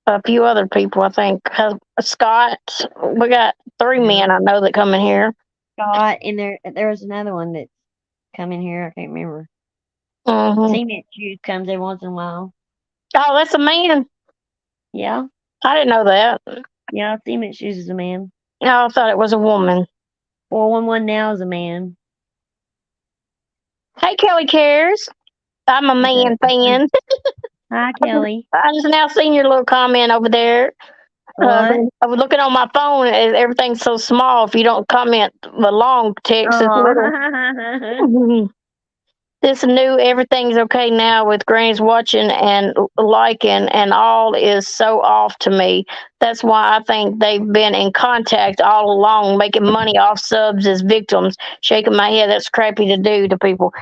A few other people, I think. Scott. We got three Yeah. men I know that come in here. Scott, and there was another one that's come in here. I can't remember. Hmm. Cement Shoes comes every once in a while. Oh, that's a man. Yeah, I didn't know that. yeah. Cement Shoes is a man. Oh, I thought it was a woman. 411 now is a man. Hey, Kelly Cares. I'm a man fan. Hi, Kelly. I just now seen your little comment over there. What? I was looking on my phone. And everything's so small. If you don't comment the long text, it's little. Oh. This new everything's okay now with Granny's watching and liking and all is so off to me. That's why I think they've been in contact all along, making money off subs as victims. Shaking my head. That's crappy to do to people.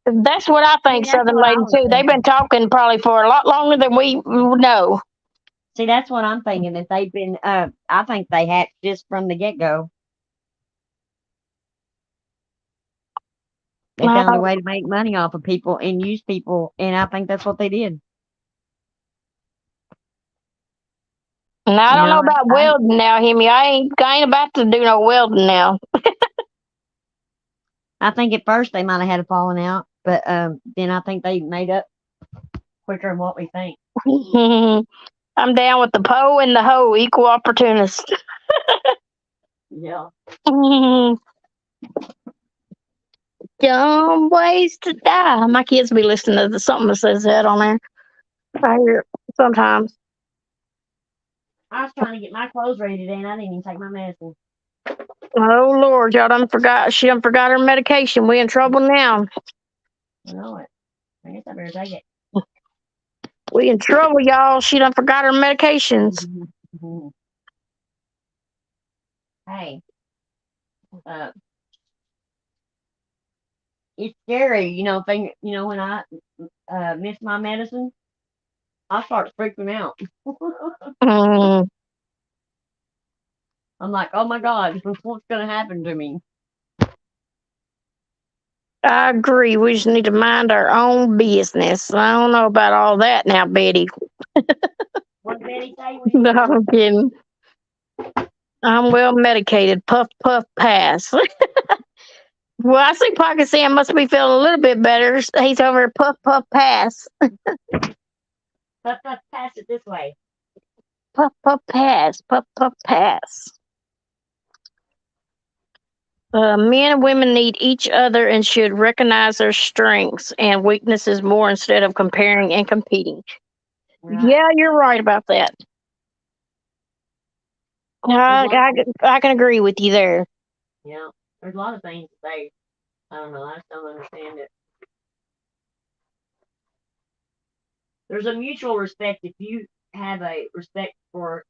That's what I See, think, that's Southern what I Lady, was too. They've been thinking. talking probably for a lot longer than we know. See, that's what I'm thinking. That they've been. I think they hatched just from the get go. They found a Uh, way to make money off of people and use people, and I think that's what they did. and I You don't know know, about I welding now, Hemi. I ain't about to do no welding now. I think at first they might have had a falling out, but then I think they made up quicker than what we think. I'm down with the Poe and the hoe, equal opportunist. Yeah. Dumb ways to die. My kids be listening to something that says that on there. I hear it sometimes. I was trying to get my clothes ready today, and I didn't even take my medicine. Oh Lord, y'all done forgot. She done forgot her medication. We in trouble now. I know it. I guess I better take it. We in trouble, y'all. She done forgot her medications. Hey, uh, it's scary, when I miss my medicine, I start freaking out. Mm, I'm like, oh my God, what's gonna happen to me? I agree. We just need to mind our own business. I don't know about all that now, Betty. What did Betty say? No, I'm kidding. I'm well medicated. Puff, puff, pass. Well, I see Pocket Sam must be feeling a little bit better. He's over at puff, puff, pass. Let's pass it this way. Puff, puff, pass. Puff, puff, pass. Men and women need each other and should recognize their strengths and weaknesses more instead of comparing and competing. Right. Yeah, you're right about that. There's a I, lot of I, I can agree with you there. there's a lot of things that they I don't know, I just don't understand it. There's a mutual respect. If you have a respect for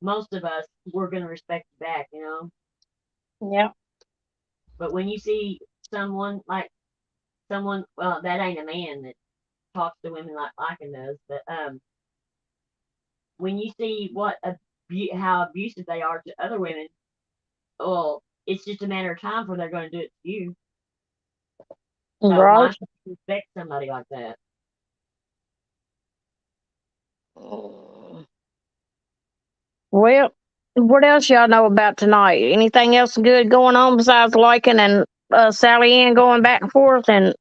most of us, we're gonna respect you back. Yeah. But when you see someone like someone, well, that ain't a man that talks to women like Lycan does, but when you see how abusive they are to other women, well, it's just a matter of time before they're going to do it to you. So Right. why should you respect somebody like that? Well, what else y'all know about tonight? Anything else good going on besides liking and Sally Ann going back and forth and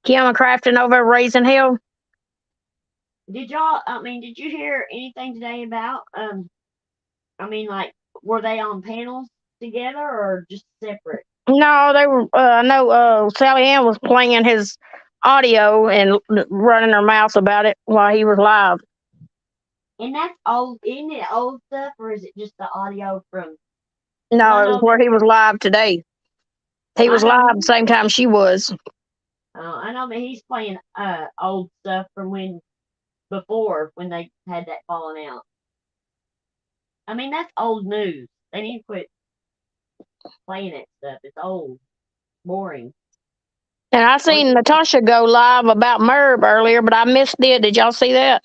Kiana Crafton over at Raising Hell? Did y'all? I mean, did you hear anything today about? I mean, like, were they on panels together or just separate? No, they were. I know Sally Ann was playing his audio and running her mouth about it while he was live. And that's old, isn't it old stuff, or is it just the audio from? Because No, it was where he was live today. He I was know live the same time she was. I know that he's playing old stuff from when they had that falling out. I mean, that's old news. They need to quit playing that stuff. It's old, boring. And I seen Natasha go live about Merb earlier, but I missed it. Did y'all see that?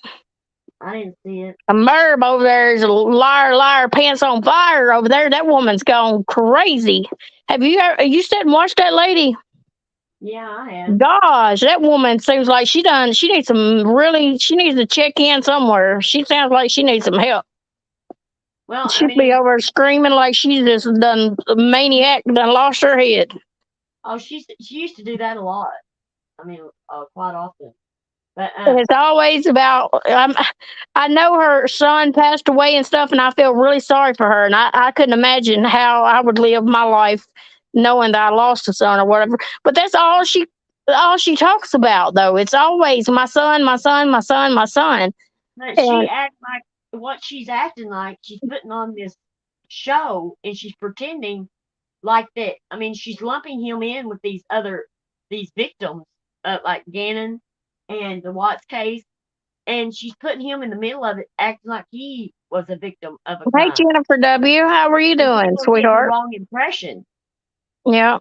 I didn't see it. A Merb over there is a liar, liar, pants on fire over there. That woman's gone crazy. Have you ever, you sat and watched that lady? Yeah, I have. Gosh, that woman seems like she needs she needs to check in somewhere. She sounds like she needs some help. Well, She'd be over screaming like she's just done a maniac, done lost her head. Oh, she used to do that a lot. I mean, quite often. But it's always about. I know her son passed away and stuff, and I feel really sorry for her. And I couldn't imagine how I would live my life knowing that I lost a son or whatever. But that's all she talks about, though. It's always my son, my son, my son, my son. But she acts like what she's acting like. She's putting on this show and she's pretending like that. I mean, she's lumping him in with these victims, like Gannon and the Watts case, and she's putting him in the middle of it, acting like he was a victim of a crime. Hey, Jennifer W., how are you doing, sweetheart? Wrong impression. Yeah.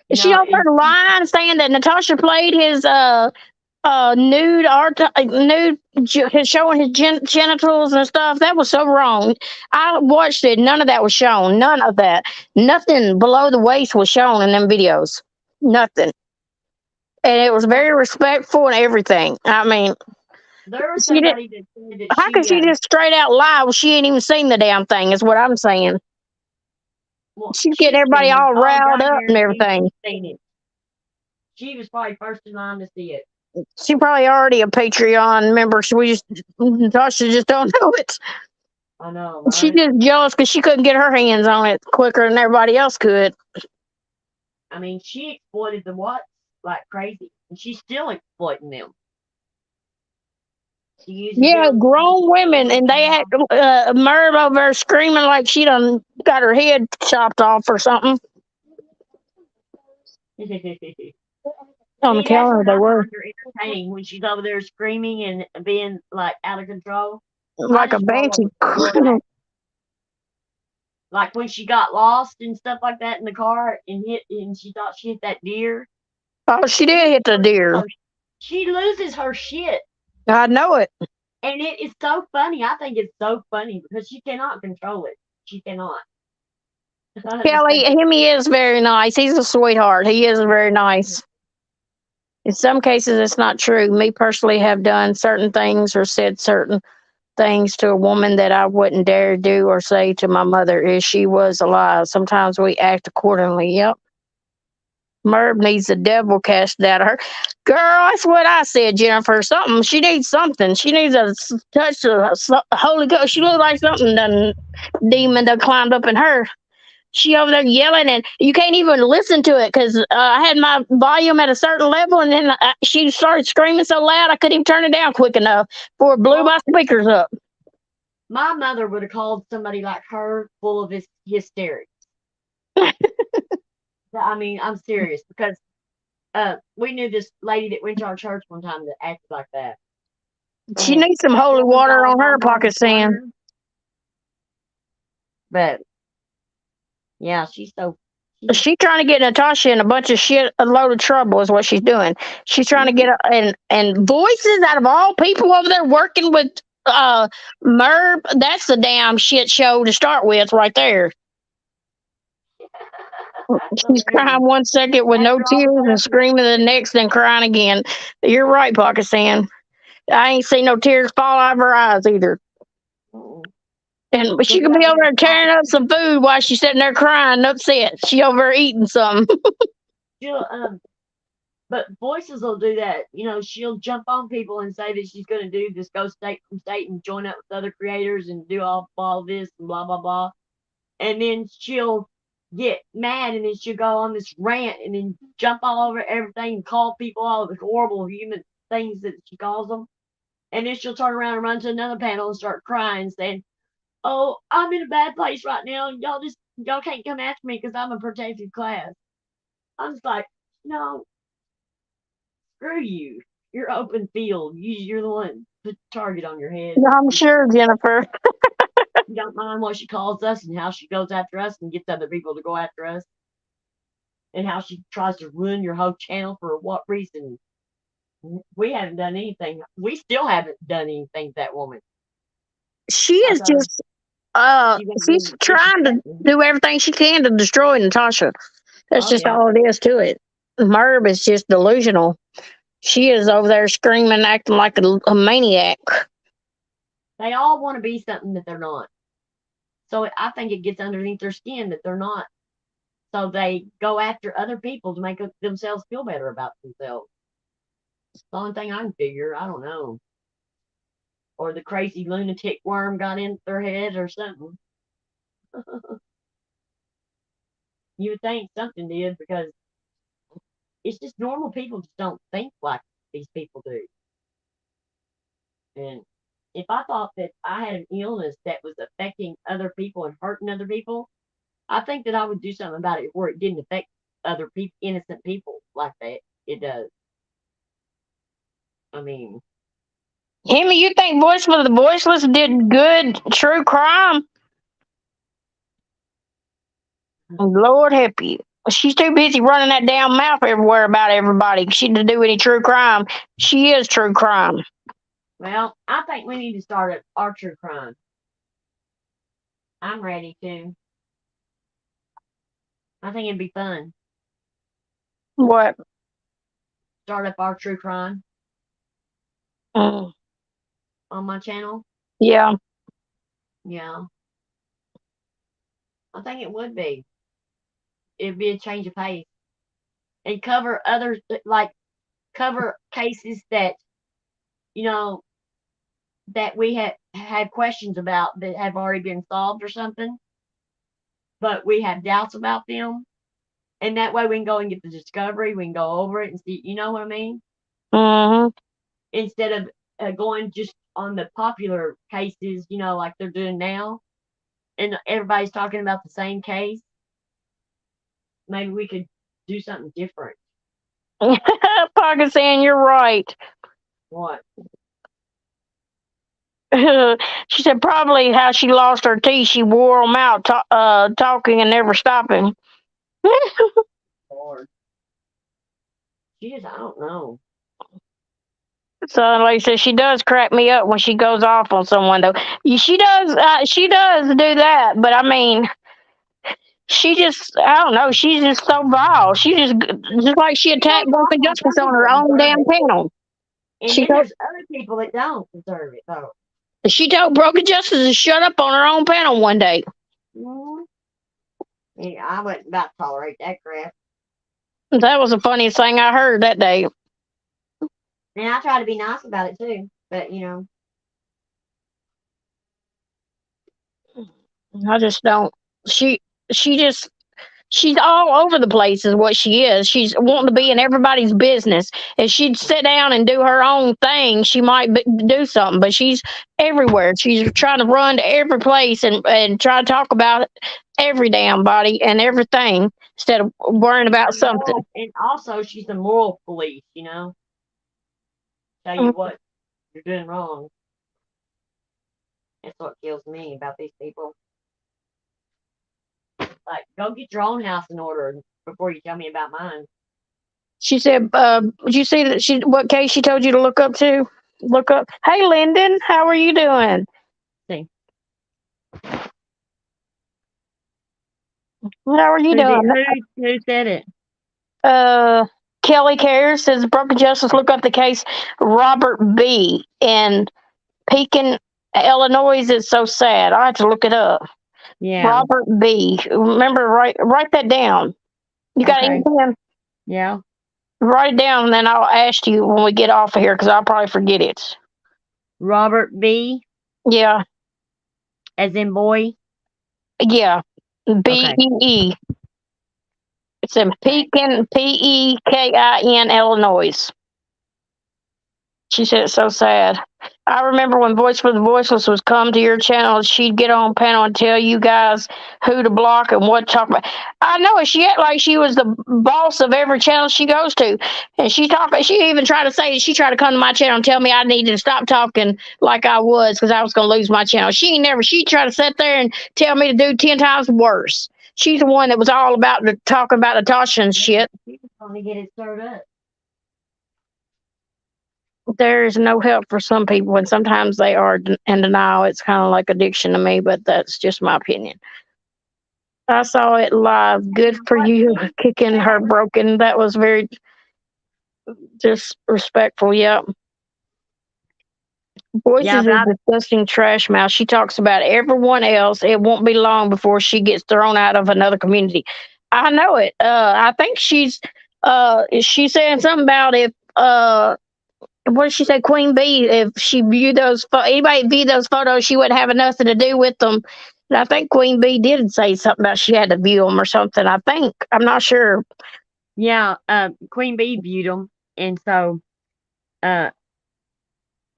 Is she over the line saying that Natasha played his nude art, showing his genitals and stuff? That was so wrong. I watched it. None of that was shown. None of that. Nothing below the waist was shown in them videos. Nothing. And it was very respectful and everything. I mean, there was somebody that said that how could she just straight out lie? Well, she ain't even seen the damn thing, is what I'm saying. Well, she's getting everybody all riled up and everything. She was probably first in line to see it. She probably already a Patreon member, so Natasha just don't know it. I know. Right? She's just jealous because she couldn't get her hands on it quicker than everybody else could. I mean, she exploited the Watts like crazy, and she's still exploiting them. Yeah, grown women, and they had Merv over there screaming like she done got her head chopped off or something. On the calendar, they were entertaining when she's over there screaming and being like out of control, like a banshee. Like when she got lost and stuff like that in the car and she thought she hit that deer. Oh, she did hit the deer. She loses her shit. I know it. And it is so funny. I think it's so funny because she cannot control it. She cannot. Kelly, he is very nice. He's a sweetheart. He is very nice. In some cases, it's not true. Me personally have done certain things or said certain things to a woman that I wouldn't dare do or say to my mother if she was alive. Sometimes we act accordingly. Yep. Merv needs the devil cast out of her. Girl, that's what I said, Jennifer. Something. She needs something. She needs a touch of Holy Ghost. She looks like something demon that climbed up in her. She over there yelling, and you can't even listen to it because I had my volume at a certain level, and then she started screaming so loud I couldn't even turn it down quick enough before it blew my speakers up. My mother would have called somebody like her full of hysterics. I mean, I'm serious because we knew this lady that went to our church one time that acted like that. She needs some holy water on her pocket sand. But yeah, she's trying to get Natasha in a load of trouble is what she's doing. She's trying to get and Voices out of all people over there working with Merv. That's the damn shit show to start with right there. She's crying one second with no tears and screaming the next and crying again. You're right, Pocket Sand. I ain't seen no tears fall out of her eyes either. And she could be over there tearing up some food while she's sitting there crying upset. She over there eating something. But Voices will do that. You know, she'll jump on people and say that she's going to do this, go state from state and join up with other creators and do all this and blah, blah, blah. And then she'll get mad and then she'll go on this rant and then jump all over everything and call people all the horrible human things that she calls them. And then she'll turn around and run to another panel and start crying, saying, "Oh, I'm in a bad place right now. And y'all can't come after me because I'm a protected class." I'm just like, no, screw you. You're open field. You're the one put the target on your head. I'm sure, Jennifer. don't mind what she calls us and how she goes after us and gets other people to go after us, and how she tries to ruin your whole channel for what reason? We haven't done anything. We still haven't done anything to that woman. She I is thought her- just she was she's being trying to disrespectful. do everything she can to destroy Natasha. That's Oh just yeah. all it is to it. Merv is just delusional. She is over there screaming, acting like a maniac. They all want to be something that they're not. So I think it gets underneath their skin that they're not. So they go after other people to make themselves feel better about themselves. It's the only thing I can figure. I don't know. Or the crazy lunatic worm got in their head or something. You would think something did, because it's just normal people just don't think like these people do. And if I thought that I had an illness that was affecting other people and hurting other people, I think that I would do something about it where it didn't affect other people, innocent people like that. It does. I mean, Himmy, you think Voice for the Voiceless did good true crime? Lord help you. She's too busy running that damn mouth everywhere about everybody. She didn't do any true crime. She is true crime. well, I think we need to start our true crime. I'm ready to. I think it'd be fun. What? Start up our true crime Mm, on my channel. yeah. Yeah, I think it would be. It'd be a change of pace and cover others, like cover cases that you know that we had questions about that have already been solved or something, but we have doubts about them, and that way we can go and get the discovery. We can go over it and see. You know what I mean? Mm-hmm. Instead of going just on the popular cases, like they're doing now, and everybody's talking about the same case. Maybe we could do something different. Pocket saying you're right. What? She said probably how she lost her teeth. She wore them out talking and never stopping. Lord. Jeez, I don't know. So, like I said, she does crack me up when she goes off on someone, though. She does. She does do that, but I mean, she just. I don't know. She's just so vile. She just like she She goes attacked off Broken on Justice some on people her that own deserve damn it. panel. And She then told there's other people that don't deserve it, though. she told Broken Justice to shut up on her own panel one day. Mm-hmm. Yeah, I wouldn't about to tolerate that crap. That was the funniest thing I heard that day. And I try to be nice about it too, but I just don't. She she just she's all over the place is what she is. She's wanting to be in everybody's business. If she'd sit down and do her own thing, she might do something, but she's everywhere. She's trying to run to every place and try to talk about every damn body and everything instead of worrying about something. and also she's the moral police. Tell you what you're doing wrong. That's what kills me about these people. Like, go get your own house in order before you tell me about mine. She said, did you see that what case she told you to look up to? Look up. Hey, Lyndon, how are you doing? See, How are you doing? Who said it? Kelly Cares says Broken Justice. Look up the case Robert B. in Pekin, Illinois. It's so sad. I have to look it up. Yeah. Robert B. Remember, write that down. You got Okay. anything? Yeah. Write it down, and then I'll ask you when we get off of here because I'll probably forget it. Robert B. Yeah. As in boy. Yeah. Okay. BEE. It's in Pekin, Pekin, Illinois. She said it's so sad. I remember when Voice for the Voiceless was come to your channel, she'd get on panel and tell you guys who to block and what to talk about. I know it. She act like she was the boss of every channel she goes to. And she even tried to say she tried to come to my channel and tell me I needed to stop talking like I was because I was going to lose my channel. She tried to sit there and tell me to do 10 times worse. She's the one that was all about talking about Natasha and shit. She was trying to get it stirred up. There's no help for some people, and sometimes they are in denial. It's kind of like addiction to me, but that's just my opinion. I saw it live. Good for you, kicking her broken. That was very disrespectful. Yep. Voices is a disgusting trash mouth. She talks about everyone else. It won't be long before she gets thrown out of another community. I know it. I think she's saying something about if what did she say, Queen Bee? If she viewed anybody viewed those photos, she wouldn't have nothing to do with them. And I think Queen Bee did say something about she had to view them or something. I think I'm not sure. Yeah, Queen Bee viewed them, and so that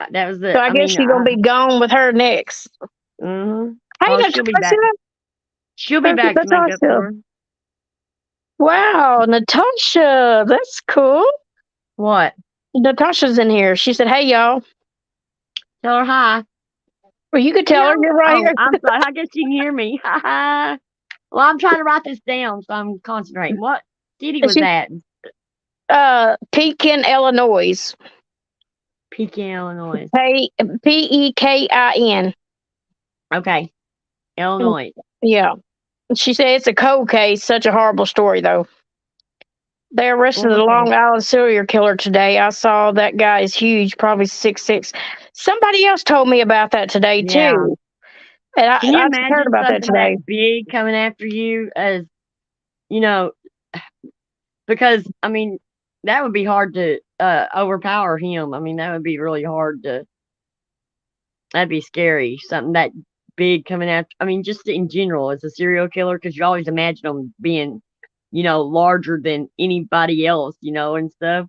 was the. So I guess she's gonna be gone with her next. Mm-hmm. Hey, Oh, she'll be back. She'll be back to make up for her. Wow, Natasha, that's cool. What? Natasha's in here. She said, "Hey, y'all." Tell her hi. Well, you could tell her you're right here. I'm sorry. I guess you can hear me. Well, I'm trying to write this down, so I'm concentrating. What city was that? Pekin, Illinois. Pekin, Illinois. Pekin. Okay. Illinois. Yeah. She said it's a cold case. Such a horrible story, though. They arrested a Long Island serial killer today. I saw that guy is huge, probably 6'6". Somebody else told me about that today, too. And I heard about that today. Big coming after you, as you know, because I mean that would be hard to overpower him. I mean that would be really hard to. That'd be scary. Something that big coming after. I mean, just in general, as a serial killer, because you always imagine them being, larger than anybody else, and stuff.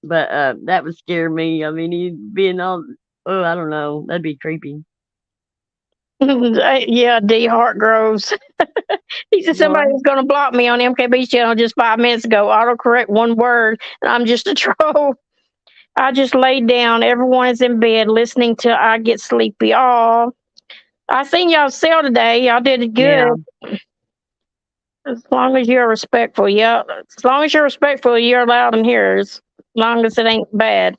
But that would scare me. I mean, he'd being all. Oh, I don't know. That'd be creepy. Yeah, D. Hartgroves. He said somebody was going to block me on MKB's channel just 5 minutes ago. Autocorrect one word, and I'm just a troll. I just laid down. Everyone is in bed listening till I get sleepy. Oh, I seen y'all sell today. Y'all did good. Yeah. As long as you're respectful. Yeah. As long as you're respectful, you're allowed in here. As long as it ain't bad.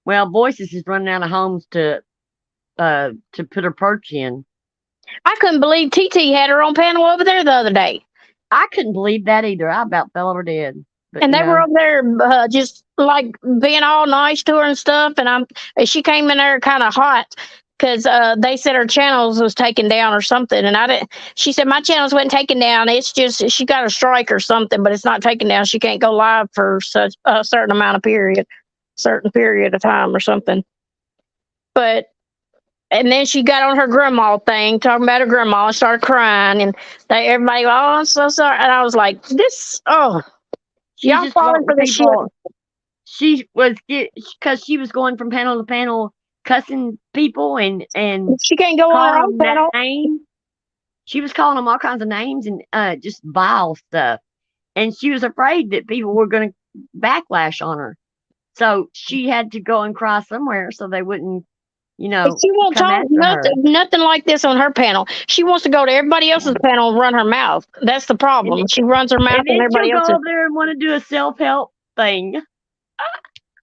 Well, Voices is running out of homes to put her perch in. I couldn't believe TT had her own panel over there the other day. I couldn't believe that either. I about fell over dead. But, and they were over there just like being all nice to her and stuff. And she came in there kind of hot because they said her channels was taken down or something. And she said my channels wasn't taken down. It's just she got a strike or something, but it's not taken down. She can't go live for such a certain period of time or something. And then she got on her grandma thing, talking about her grandma, and started crying. And everybody, oh, I'm so sorry. And I was like, y'all falling for this shit. She was, because she was going from panel to panel, cussing people, and she can't go on her own panel. She was calling them all kinds of names and just vile stuff. And she was afraid that people were going to backlash on her. So she had to go and cry somewhere so they wouldn't. She won't talk nothing like this on her panel. She wants to go to everybody else's panel and run her mouth. That's the problem. She runs her mouth and everybody else. Go over there and want to do a self-help thing.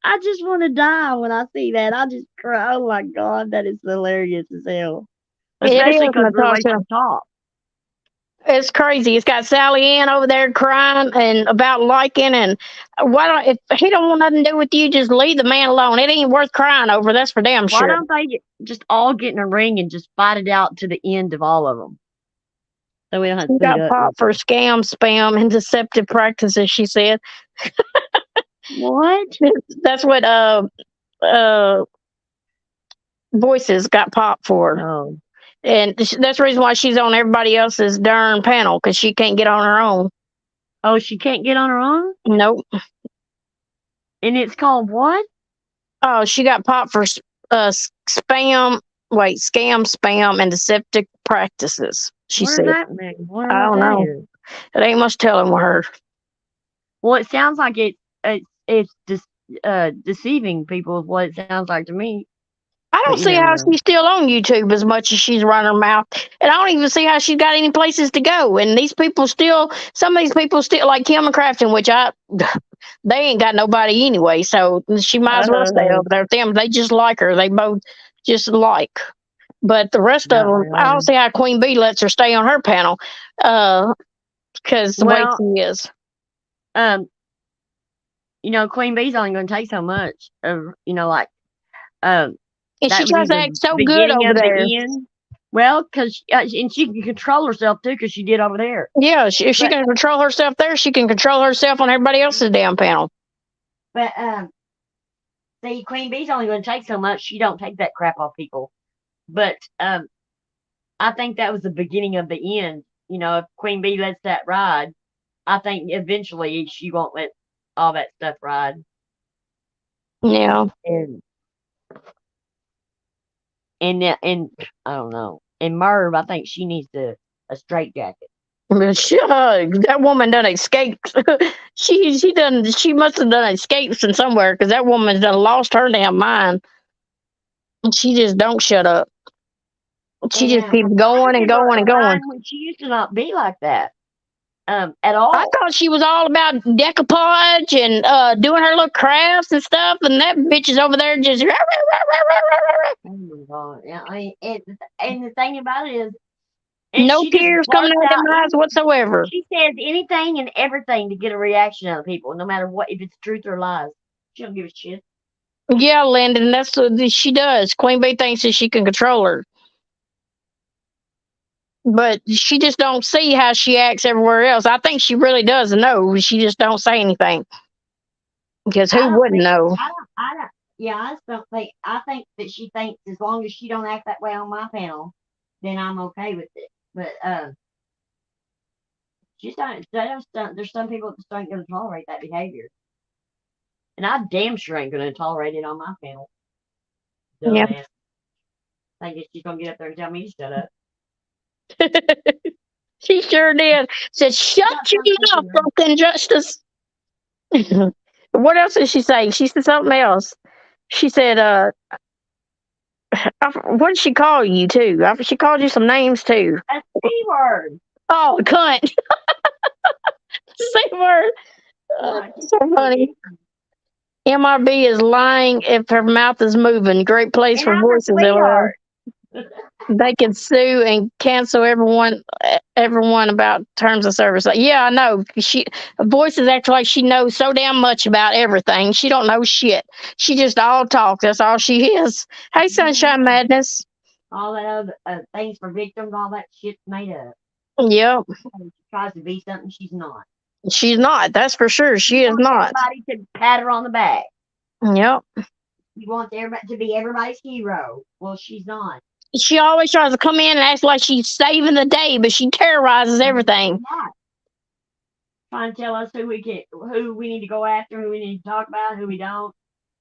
I just want to die when I see that. I just cry. Oh my God, that is hilarious as hell. Especially because the way she talks. It's crazy. It's got Sally Ann over there crying and about liking, and if he don't want nothing to do with you, just leave the man alone. It ain't worth crying over. That's for damn sure. Why don't they just all get in a ring and just fight it out to the end of all of them? So we don't have to. Got popped for scam, spam, and deceptive practices. She said. What? That's what Voices got popped for. Oh. And that's the reason why she's on everybody else's darn panel, because she can't get on her own. Oh, she can't get on her own? Nope. And it's called what? Oh, she got popped for spam. Wait, scam, spam, and deceptive practices. She What does said, that mean? I wonder I what don't that know. is. It ain't much telling with her. Well, it sounds like it's deceiving people is what it sounds like to me. I don't But you see never how know. she's still on YouTube as much as she's running her mouth. And I don't even see how she's got any places to go. And these people still, some of these people still, like Kim and Crafton, which they ain't got nobody anyway. So she might as well stay over there with them. They just like her. They both just like. But the rest of them, I don't see how Queen Bee lets her stay on her panel. Because the way Well, she is. Queen Bee's only going to take so much of, like, And that she was tries to either act so good beginning over of there. the end. Well, and she can control herself too, because she did over there. Yeah, if she But- can control herself there, she can control herself on everybody else's damn panel. But see, Queen Bee's only going to take so much. She don't take that crap off people. But I think that was the beginning of the end. If Queen Bee lets that ride, I think eventually she won't let all that stuff ride. Yeah. And I don't know. And Merv, I think she needs a straight jacket. That woman done escaped. She must have done escapes from somewhere because that woman's done lost her damn mind. She just don't shut up. She just keeps going and going and going. She used to not be like that. At all. I thought she was all about decoupage and doing her little crafts and stuff, and that bitch is over there just. Oh my god! Yeah, and the thing about it is, no tears coming out of her eyes whatsoever. She says anything and everything to get a reaction out of people, no matter what, if it's truth or lies. She don't give a shit. Yeah, Landon, that's what she does. Queen Bee thinks that she can control her. But she just don't see how she acts everywhere else. I think she really does know. She just don't say anything. Because who wouldn't know? I just don't think. I think that she thinks as long as she don't act that way on my panel, then I'm okay with it. But she's not. There's some people that just aren't going to tolerate that behavior, and I damn sure ain't going to tolerate it on my panel. Yeah. I guess she's going to get up there and tell me to shut up. She sure did. Said, "Shut your mouth, broken justice." What else did she say? She said something else. She said, what did she call you too? She called you some names too. A C word. Oh, cunt. C word. So funny. MRB is lying if her mouth is moving. Great place for voices. They can sue and cancel everyone about terms of service. Like, yeah, I know. Voices act like she knows so damn much about everything. She don't know shit. She just all talk. That's all she is. Hey, Sunshine Madness. All that other things for victims, all that shit's made up. Yep. She tries to be something she's not. She's not. That's for sure. She is not. Everybody to pat her on the back. Yep. She wants everybody to be everybody's hero. Well, she's not. She always tries to come in and act like she's saving the day, but she terrorizes everything. Trying to tell us who we need to go after, who we need to talk about, who we don't.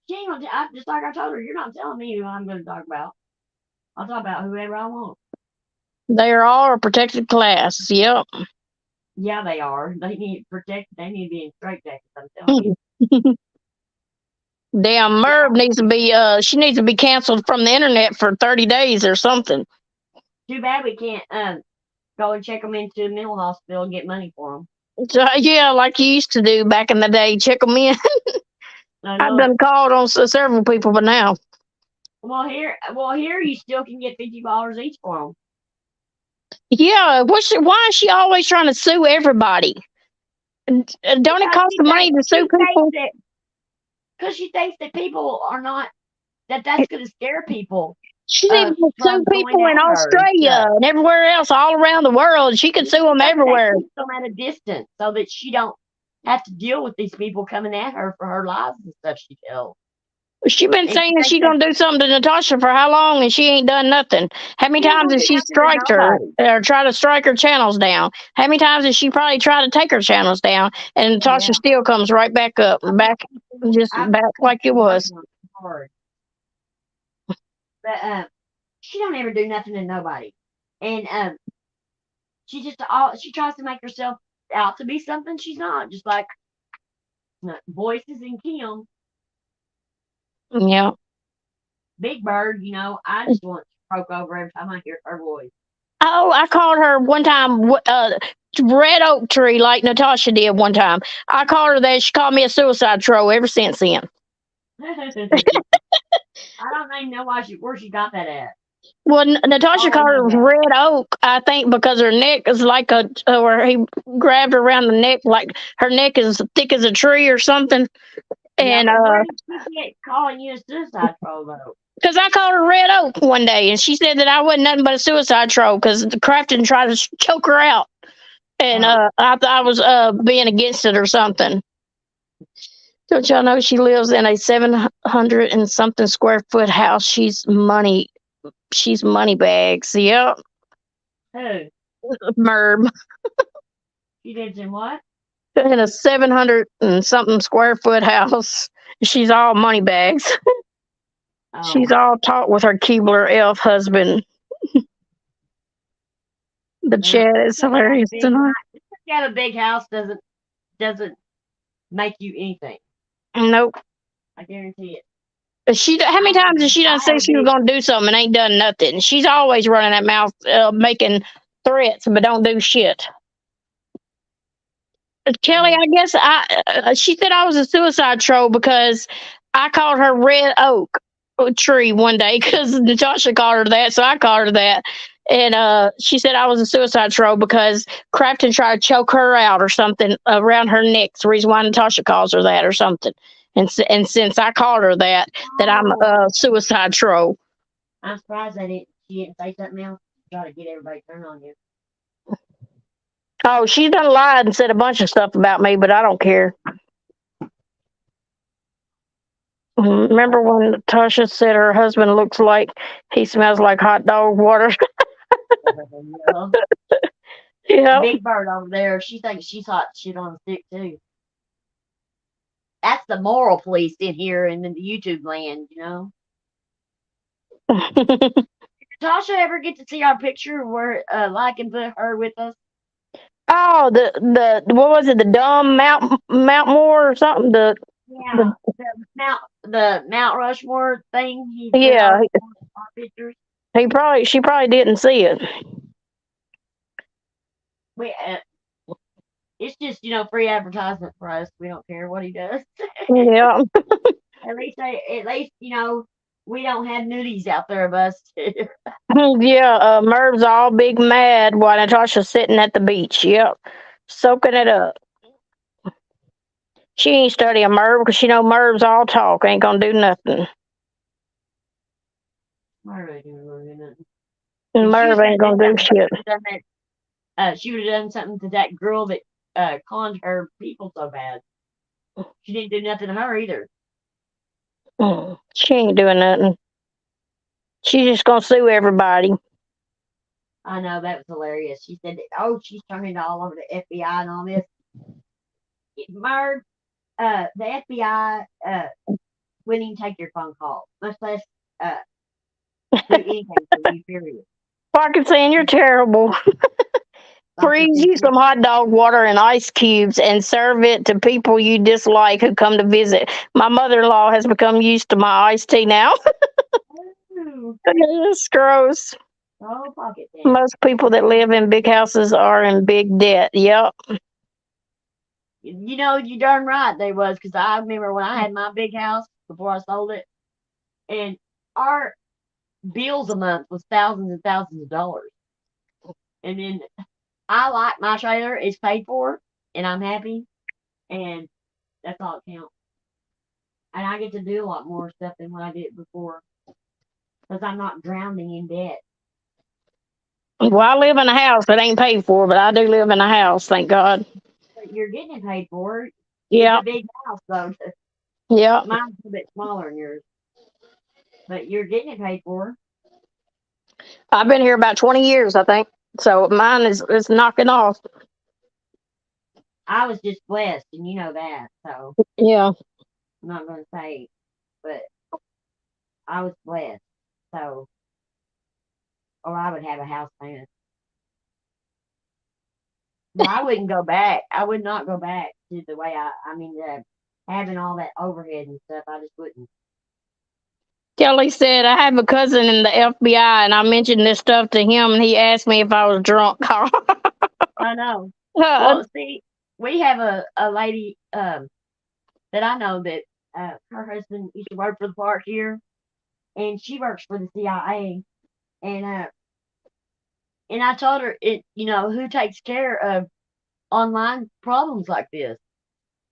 She ain't gonna. Just like I told her, you're not telling me who I'm going to talk about. I'll talk about whoever I want. They are all a protected class. Yep. Yeah, they are. They need protected. They need to be in straitjackets. I'm telling you. Damn, Merv needs to be. She needs to be canceled from the internet for 30 days or something. Too bad we can't go and check them into a mental hospital and get money for them. So, yeah, like you used to do back in the day, check them in. I've done called on several people, but now. Well, here you still can get $50 each for them. Yeah, why is she always trying to sue everybody? Don't it cost the money to sue people? Because she thinks that people are not, that's going to scare people. She can sue people in Australia and everywhere else, all around the world. She can sue them everywhere. Keep them at a distance so that she don't have to deal with these people coming at her for her lives and stuff she tells. She's been saying she's going to do something to Natasha for how long, and she ain't done nothing. How many times has she striked her or tried to strike her channels down? How many times has she probably tried to take her channels down, and Natasha still comes right back up, back like it was. hard. But she don't ever do nothing to nobody, and she tries to make herself out to be something she's not. Just like Voices and Kim, Yeah. Big Bird. I just want to croak over every time I hear her voice. Oh, I called her one time, red oak tree, like Natasha did one time. I called her that. She called me a suicide troll ever since then. I don't even know where she got that at. Well, Natasha Oh, I called her know that. red oak, I think, because her neck is like where he grabbed her around the neck, like her neck is thick as a tree or something. Yeah, And but where did she get calling you a suicide troll though? because I called her red oak one day, and she said that I wasn't nothing but a suicide troll because Crafton tried to choke her out, and Oh. I thought I was being against it or something. Don't y'all know she lives in a 700 and something square foot house? She's money. She's money bags. Yep. Who? Merb. She lives in what? In a 700 and something square foot house. She's all money bags. Oh. She's all taught with her Keebler elf husband. The chat is hilarious tonight. You have a big house doesn't make you anything. Nope. I guarantee it. How many times has she done say she was gonna do something and ain't done nothing? She's always running that mouth, making threats, but don't do shit. Kelly, I guess she said I was a suicide troll because I called her red oak tree one day because Natasha called her that, so I called her that. And she said I was a suicide troll because Crafton tried to choke her out or something around her neck. It's the reason why Natasha calls her that or something. And since I called her that I'm a suicide troll. I'm surprised she didn't say something else to try to get everybody turned on you. Oh, she's done lied and said a bunch of stuff about me, but I don't care. Remember when Natasha said her husband looks like he smells like hot dog water? Yeah. Big Bird over there, she thinks she's hot shit on a stick too. That's the moral police in here and in the YouTube land, Did Natasha ever get to see our picture where like and put her with us? Oh, the what was it? The dumb Mount Moore or something? The Mount Rushmore thing. Yeah. Our pictures. She probably didn't see it. It's just free advertisement for us. We don't care what he does. Yeah. At least we don't have nudies out there of us too. Yeah. Merv's all big mad while Natasha's sitting at the beach. Yep, soaking it up. She ain't studying Merv because she know Merv's all talk. Ain't gonna do nothing. Merv ain't gonna do nothing. Merv ain't gonna do shit. She would have done something to that girl that conned her people so bad. She didn't do nothing to her either. She ain't doing nothing. She's just gonna sue everybody. I know, that was hilarious. She said, "Oh, she's turning all over the FBI and all this." Merv, the FBI wouldn't even take your phone call, much less do anything for you. Period. Parker saying you're terrible. Freeze you some hot dog water and ice cubes and serve it to people you dislike who come to visit. My mother-in-law has become used to my iced tea now. It's gross. Oh, pocket Most people that live in big houses are in big debt. Yep. You darn right they was, because I remember when I had my big house before I sold it, and our bills a month was thousands and thousands of dollars. And then I like my trailer is paid for, and I'm happy, and that's all it counts. And I get to do a lot more stuff than what I did before, because I'm not drowning in debt. Well, I live in a house that ain't paid for, but I do live in a house, thank God. But you're getting it paid for. Yeah. It's a big house, though. Yeah. Mine's a bit smaller than yours. But you're getting it paid for. I've been here about 20 years, I think. So mine is knocking off. I was just blessed, and you know that. So yeah, I'm not going to say, but I was blessed. So, or I would have a house payment. But I wouldn't go back. I would not go back to the way having all that overhead and stuff. I just wouldn't. Kelly said, I have a cousin in the FBI, and I mentioned this stuff to him, and he asked me if I was drunk. I know. Well, see, we have a lady that I know that her husband used to work for the park here, and she works for the CIA, and I told her who takes care of online problems like this,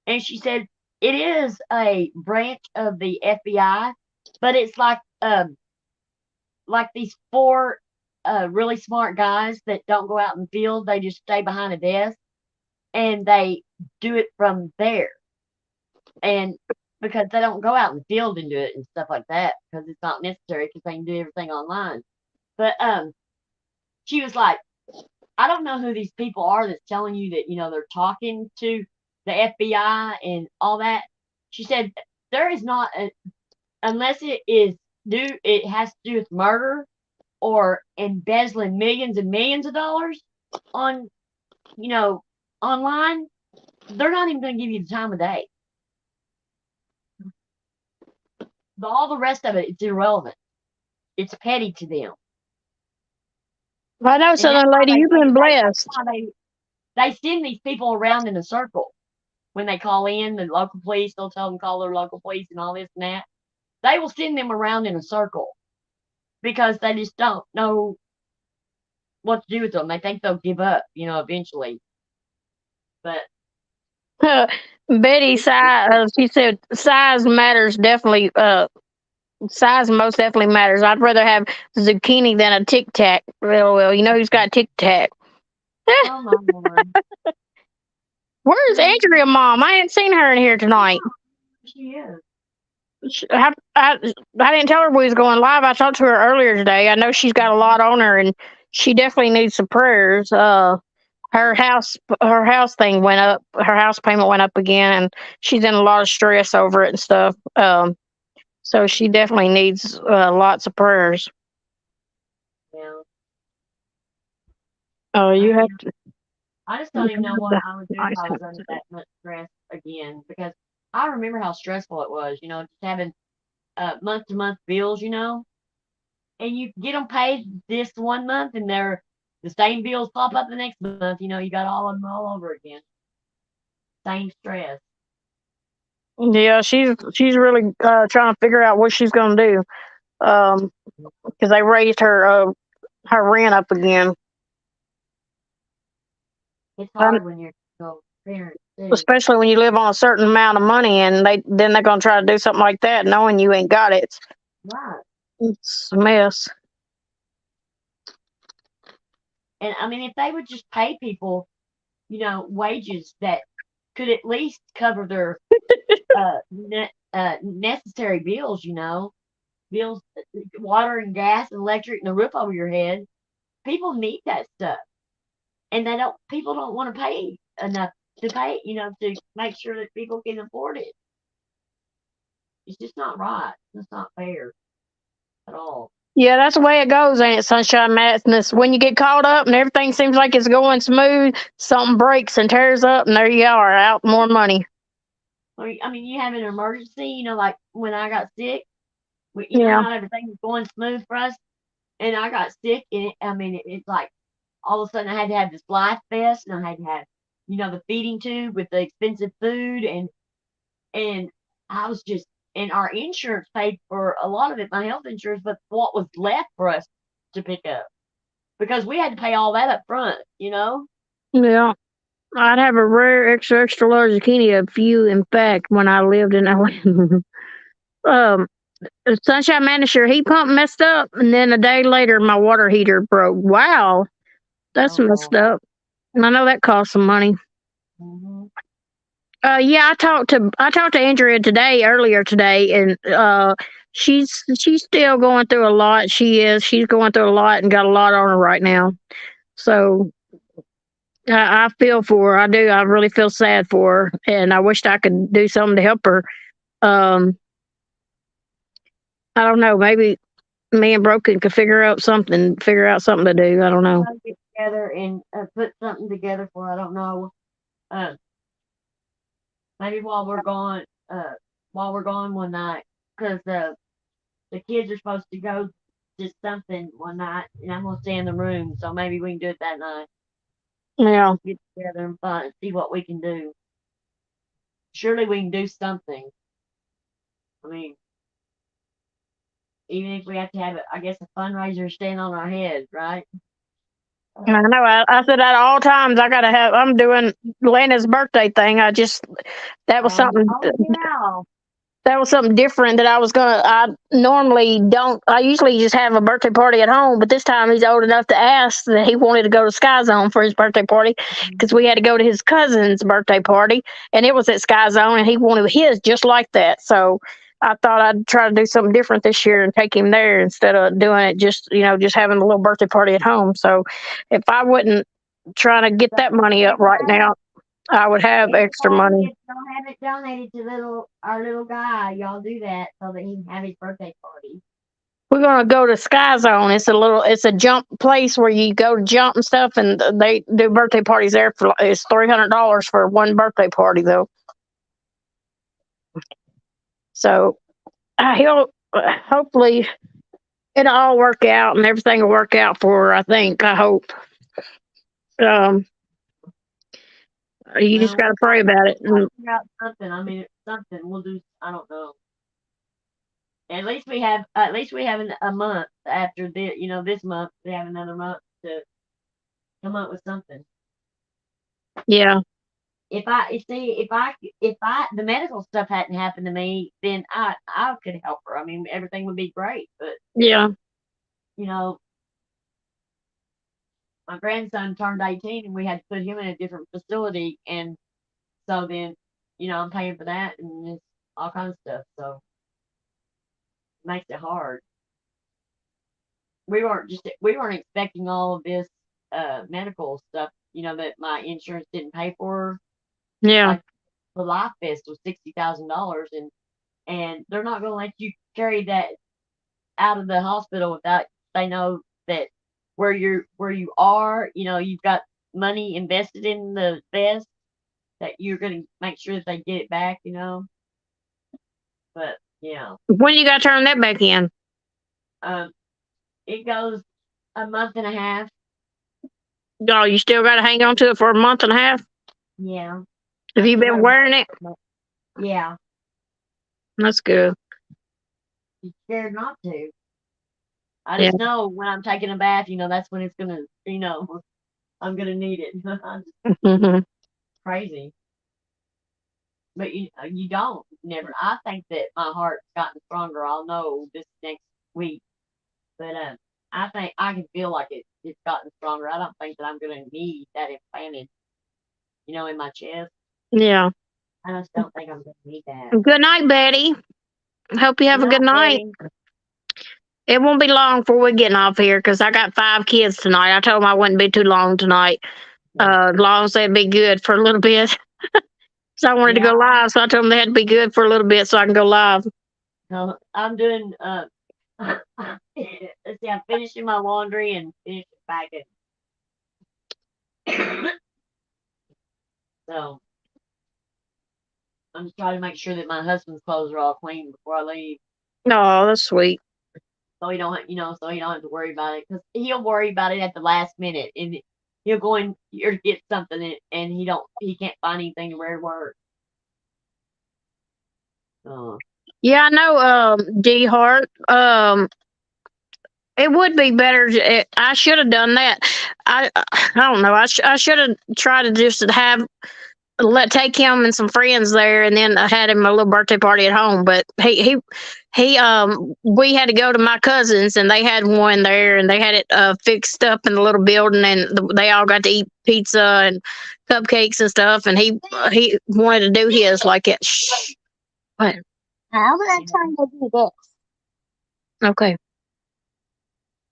and she said it is a branch of the FBI, but it's like these four really smart guys that don't go out in the field. They just stay behind a desk and they do it from there. And because they don't go out in the field and do it and stuff like that because it's not necessary because they can do everything online. But she was like, I don't know who these people are that's telling you that they're talking to the FBI and all that. She said there is not unless it has to do with murder or embezzling millions and millions of dollars on online. They're not even going to give you the time of day. All the rest of it's irrelevant. It's petty to them. I know, Southern Lady, you've been blessed. They send these people around in a circle. When they call in, the local police, they'll tell them to call their local police and all this and that. They will send them around in a circle because they just don't know what to do with them. They think they'll give up, eventually. But Betty, she said size matters definitely. Size most definitely matters. I'd rather have zucchini than a Tic Tac. Well, you know who's got Tic Tac? Oh my Lord. Where's Andrea, Mom? I ain't seen her in here tonight. She is. I didn't tell her we was going live. I talked to her earlier today. I know she's got a lot on her, and she definitely needs some prayers. Her house thing went up. Her house payment went up again, and she's in a lot of stress over it and stuff. So she definitely needs lots of prayers. Yeah. Oh, you have to. I just don't even know what I would do if I was under that much stress again because I remember how stressful it was, just having month to month bills, and you get them paid this one month and they're the same bills pop up the next month, you got all of them all over again. Same stress. Yeah, she's really trying to figure out what she's going to do because they raised her rent up again. It's hard when you're parent too. Especially when you live on a certain amount of money, and they're going to try to do something like that, knowing you ain't got it. Right. It's a mess. And I mean, if they would just pay people, wages that could at least cover their necessary bills, bills, water and gas and electric and the roof over your head. People need that stuff. And people don't want to pay enough to pay, to make sure that people can afford it. It's just not right. It's not fair at all. Yeah, that's the way it goes, ain't it, Sunshine Madness? When you get caught up and everything seems like it's going smooth, something breaks and tears up, and there you are, out more money. Or, I mean, you have an emergency, like when I got sick, Yeah. not everything was going smooth for us. And I got sick, and it's like all of a sudden I had to have this life vest, and I had to have, the feeding tube with the expensive food, and I was just, and our insurance paid for a lot of it, my health insurance, but what was left for us to pick up because we had to pay all that up front, Yeah. I'd have a rare extra large zucchini, a few, in fact, when I lived in Atlanta. Sunshine Manager heat pump messed up, and then a day later, my water heater broke. Wow, that's messed up. And I know that cost some money. Mm-hmm. Yeah, I talked to Andrea earlier today, and she's still going through a lot. She's going through a lot and got a lot on her right now. So I feel for her. I do. I really feel sad for her, and I wished I could do something to help her. I don't know. Maybe me and Broken could figure out something to do. I don't know. I'll get together and put something together for, I don't know, uh, maybe while we're gone one night, because the kids are supposed to go to something one night, and I'm gonna stay in the room, so maybe we can do it that night. Yeah. Get together and see what we can do. Surely we can do something. I mean, even if we have to have, I guess, a fundraiser stand on our heads, right? I know. I said at all times I'm doing Lena's birthday thing. That was something. Yeah. That was something different that I normally don't. I usually just have a birthday party at home, but this time he's old enough to ask that he wanted to go to Sky Zone for his birthday party because we had to go to his cousin's birthday party and it was at Sky Zone and he wanted his just like that. So I thought I'd try to do something different this year and take him there instead of doing it just having a little birthday party at home. So if I wouldn't try to get that money up right now, I would have extra money. If y'all have it donated to our little guy, y'all do that so that he can have his birthday party. We're gonna go to Sky Zone. It's a jump place where you go to jump and stuff, and they do birthday parties there for it's $300 for one birthday party though. So he'll hopefully it'll all work out and everything will work out for her. I hope. You just gotta pray about it. Figure out something. I mean, it's something we'll do. I don't know. At least we have a month after this. This month we have another month to come up with something. Yeah. If the medical stuff hadn't happened to me, then I could help her. I mean, everything would be great. But yeah, my grandson turned 18 and we had to put him in a different facility, and so then I'm paying for that and it's all kinds of stuff. So it makes it hard. We weren't expecting all of this medical stuff, that my insurance didn't pay for. Yeah. Like the Life Vest was $60,000, and they're not going to let you carry that out of the hospital without they know that where you are, you've got money invested in the vest, that you're going to make sure that they get it back, But yeah. When you got to turn that back in? It goes a month and a half. Oh, you still got to hang on to it for a month and a half? Yeah. Have you been wearing it? Yeah. That's good. You scared not to. I just know when I'm taking a bath, that's when it's gonna, I'm gonna need it. Crazy. But you don't never. I think that my heart's gotten stronger. I'll know this next week, but I think I can feel like it's gotten stronger. I don't think that I'm gonna need that implanted, in my chest. Yeah. I just don't think I'm gonna need that. Good night, Betty. Hope you have a good night. Betty. It won't be long before we're getting off here because I got 5 kids tonight. I told them I wouldn't be too long tonight. As long as they'd be good for a little bit. So I wanted to go live, so I told them they had to be good for a little bit so I can go live. No, I'm doing let's see, I'm finishing my laundry and finishing packing. So I'm just trying to make sure that my husband's clothes are all clean before I leave. Oh, that's sweet. So he don't have to worry about it, because he'll worry about it at the last minute, and he'll go in here to get something, and he can't find anything to wear to work. Yeah, I know, D Hart. It would be better. I should have done that. I don't know. I should have tried to just take him and some friends there, and then I had him a little birthday party at home. But we had to go to my cousins, and they had one there, and they had it fixed up in the little building, and they all got to eat pizza and cupcakes and stuff. And he wanted to do his like it. Shh. What? I'm not trying to do this. Okay.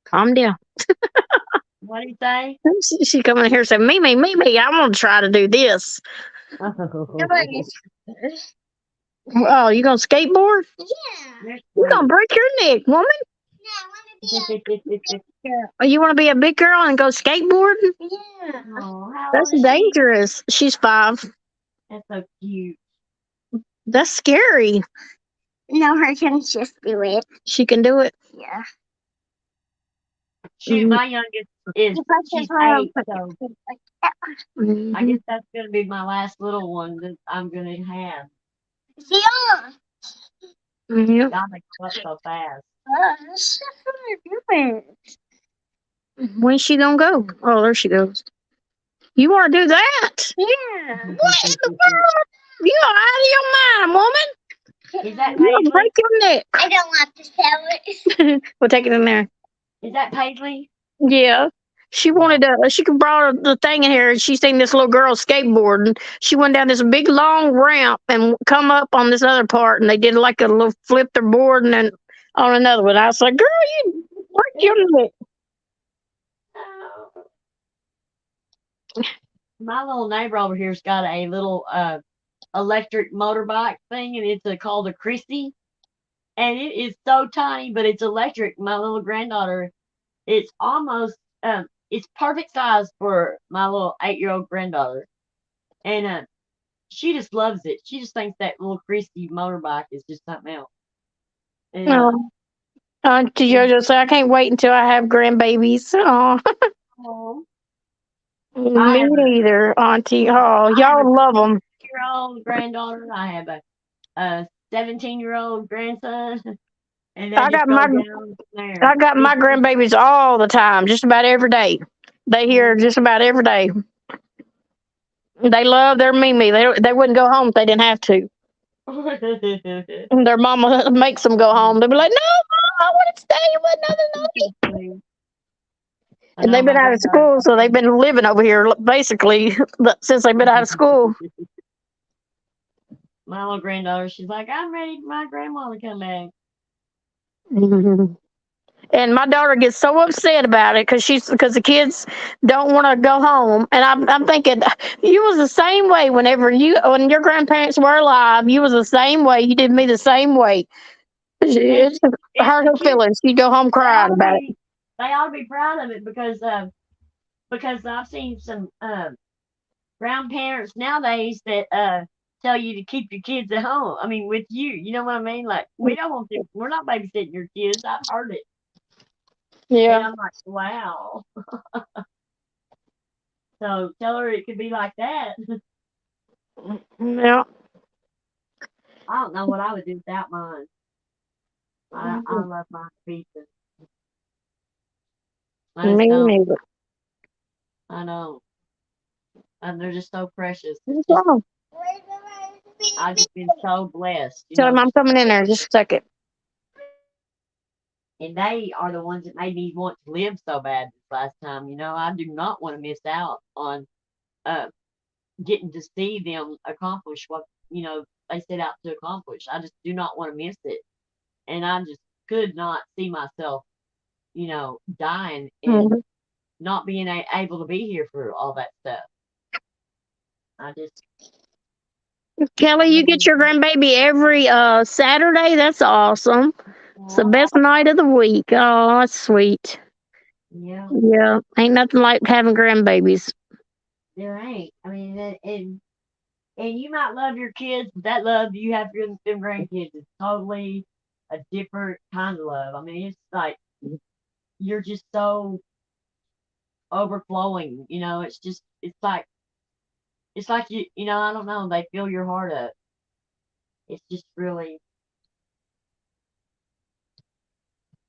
Calm down. What did he say? She come in here and said, Mimi, I want to try to do this. Oh. Oh, you gonna skateboard? Yeah. You're gonna break your neck, woman. No, I want to be a girl. Oh, you want to be a big girl and go skateboarding? Yeah. Oh, how That's old is she? dangerous. She's 5. That's so cute. That's scary. No, her can just do it. She can do it. Yeah. Shoot, Mhm. my youngest is If I she's just want 8, to so put it like that. I Mhm. guess that's gonna be my last little one that I'm gonna have. See, Yep. God, they grow up so fast. that's what I'm doing. When's she gonna go? Oh, there she goes. You want to do that? Yeah. What in the world? You're out of your mind, woman. Is that You'll Paisley? break your neck. I don't want to sell it. We'll take it in there. Is that Paisley? Yeah. She wanted to, she brought the thing in here and she seen this little girl skateboarding. She went down this big long ramp and come up on this other part and they did like a little flip their board and then on another one. I was like, girl, you break your neck. Oh. My little neighbor over here's got a little electric motorbike thing, and it's called a Christie, and it is so tiny, but it's electric. My little granddaughter, it's almost it's perfect size for my little 8-year-old granddaughter, and she just loves it. She just thinks that little Christie motorbike is just something else. And No. Auntie JoJo said, I can't wait until I have grandbabies. Oh, oh, I me have a neither, Auntie. Oh, I have a y'all love them. 2-year-old granddaughter. I have a 17-year-old grandson, and they I just got go my down from there. I got my grandbabies all the time, just about every day. They hear just about every day. They love their Mimi. They wouldn't go home if they didn't have to. And their mama makes them go home. They'll be like, "No, Mom, I want to stay with another." I And know they've been my out of granddaughter. school, so they've been living over here basically since they've been out of school. My little granddaughter, she's like, I'm ready for my grandma to come back. And my daughter gets so upset about it because the kids don't want to go home. And I'm thinking you was the same way when your grandparents were alive. You was the same way. You did me the same way. And, It's and hurt the her kids, feelings. She go home they ought crying to about it. be, they ought to be proud of it because I've seen some grandparents nowadays that tell you to keep your kids at home. I mean, with you, you know what I mean? Like we don't want to. We're not babysitting your kids. I've heard it, and Yeah. I'm like, wow. So tell her it could be like that. Yeah. I don't know what I would do without mine. I love my pizza. I just Me don't. neither. I know. And they're just so precious. It's What's just wrong? I've just been so blessed, you Tell him know. I'm coming in there just a second. And they are the ones that made me want to live so bad this last time. You know, I do not want to miss out on uh getting to see them accomplish what, they set out to accomplish. I just do not want to miss it. And I just could not see myself, dying and Mhm. not being able to be here for all that stuff. I just Kelly, I'm you gonna get be your grandbaby every Saturday. That's awesome. It's the Aw, best night of the week. Oh, that's sweet. yeah, Yeah, ain't nothing like having grandbabies. there ain't. I mean, and you might love your kids, but that love you have for them grandkids is totally a different kind of love. I mean, it's like you're just so overflowing. It's like I don't know. They fill your heart up. It's just really,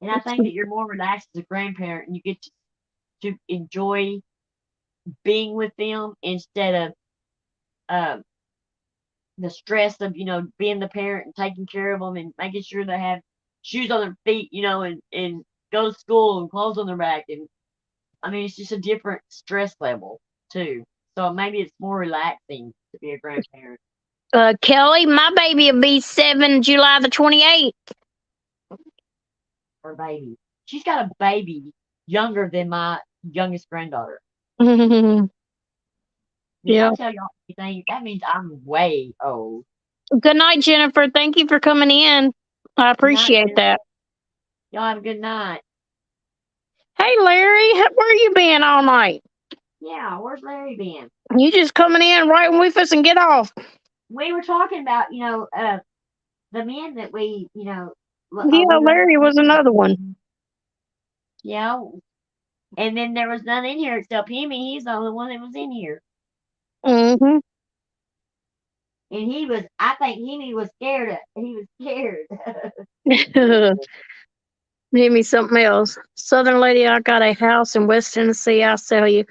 and I think that you're more relaxed as a grandparent, and you get to enjoy being with them instead of um, the stress of being the parent and taking care of them and making sure they have shoes on their feet, and go to school and clothes on their back, and I mean it's just a different stress level too. So maybe it's more relaxing to be a grandparent Kelly, my baby will be 7 July the 28th. or baby. She's got a baby younger than my youngest granddaughter. If Yeah. I tell y'all anything, that means I'm way old. Good night, Jennifer. Thank you for coming in. I appreciate Jennifer. that. Y'all have a good night. Hey, Larry, where you been all night? Yeah, where's Larry been? You just coming in right when we and get off. We were talking about, the men that we, Yeah, Larry was another one. Yeah. And then there was none in here except him, and he's the only one that was in here. Mm-hmm. And I think he was scared. He was scared. Give me something else. Southern lady, I got a house in West Tennessee. I'll sell you.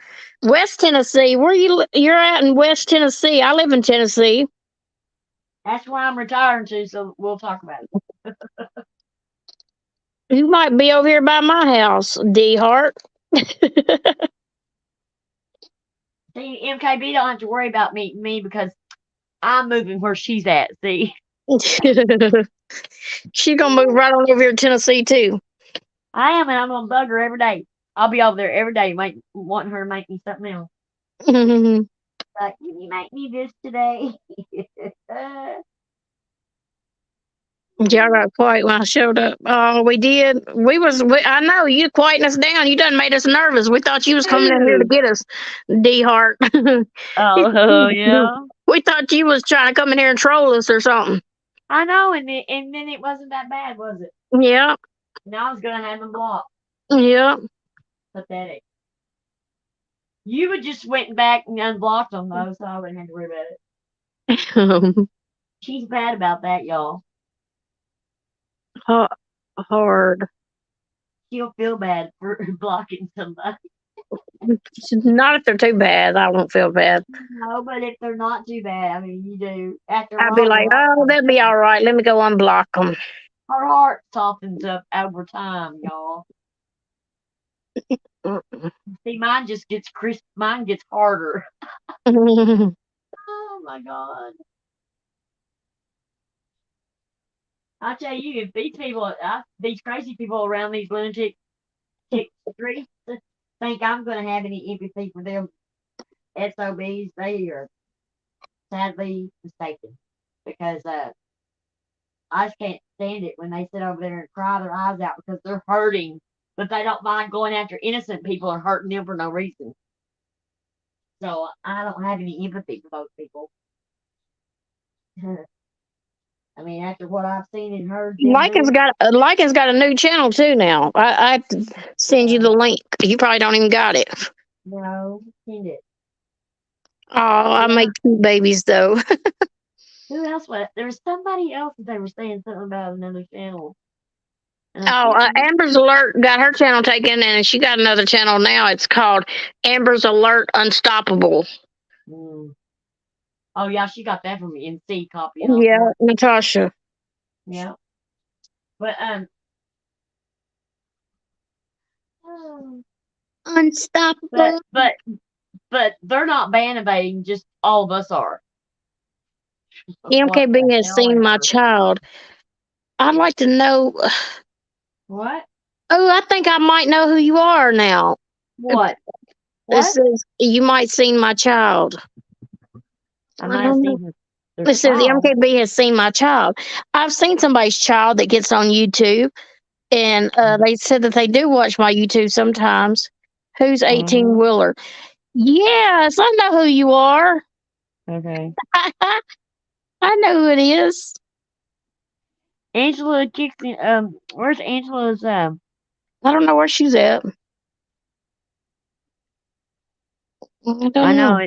West Tennessee, where you're at in West Tennessee? I live in Tennessee. That's where I'm retiring to, so we'll talk about it. You might be over here by my house, D Hart. See, MKB don't have to worry about meeting me because I'm moving where she's at. See, She gonna move right on over here to Tennessee too. I am, and I'm gonna bug her every day. I'll be over there every day, wanting her to make me something else. Like, can you make me this today? Y'all got quiet when I showed up. Oh, we did. I know you quieting us down. You done made us nervous. We thought you was coming in here to get us, D Hart. Oh yeah. We thought you was trying to come in here and troll us or something. I know, and then it wasn't that bad, was it? Yeah. Now I was gonna have them blocked. Yeah. Pathetic. You would just went back and unblocked them though, so I wouldn't have to worry about it. She's bad about that, y'all. Hard. She'll feel bad for blocking somebody. Not if they're too bad. I won't feel bad. No, but if they're not too bad, I mean, you do. After I'd be like, oh, they'll be all right. Let me go unblock them. her heart softens up over time, y'all. See, mine just gets crisp. Mine gets harder. Oh my god! I tell you, if these crazy people around these lunatic streets think I'm going to have any empathy for them SOBs, they are sadly mistaken. Because I just can't stand it when they sit over there and cry their eyes out because they're hurting, but they don't mind going after innocent people and hurting them for no reason. So I don't have any empathy for those people. I mean, after what I've seen and heard, Lycan's got a new channel too now. I have to send you the link. You probably don't even got it. No, send it. Oh, I make cute babies though. Who else was there? Was somebody else that they were saying something about another channel. Amber's Alert got her channel taken, and she got another channel now. It's called Amber's Alert Unstoppable. Oh yeah, she got that from the NC copy. Yeah, Natasha. Yeah, but Unstoppable. But they're not ban-evading. Just all of us are. MKB has seen my child. I'd like to know. What? Oh, I think I might know who you are now. What? It says you might seen my child. I might have seen her. It says MKB has seen my child. I've seen somebody's child that gets on YouTube, and they said that they do watch my YouTube sometimes. Who's 18 Wheeler? Yes, I know who you are. Okay. I know who it is. Angela Kixon. Where's Angela's? I don't know where she's at. I know.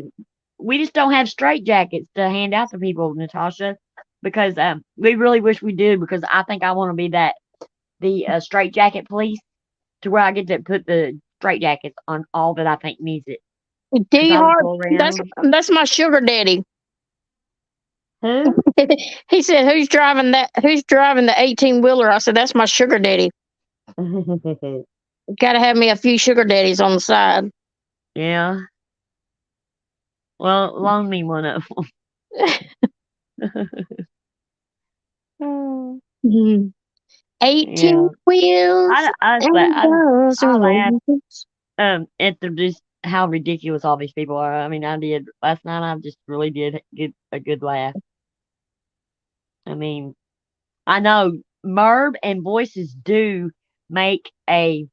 We just don't have straight jackets to hand out to people, Natasha, because we really wish we did. Because I think I want to be the straight jacket police, to where I get to put the straight jackets on all that I think needs it. D Hart, that's my sugar daddy. Who? He said, "Who's driving that? Who's driving the 18 wheeler?" I said, "That's my sugar daddy." Got to have me a few sugar daddies on the side. Yeah. Well, loan me one of them. 18 wheels. I laugh at just how ridiculous all these people are. I mean, I did last night. I just really did get a good laugh. I mean, I know Merv and Voices do make a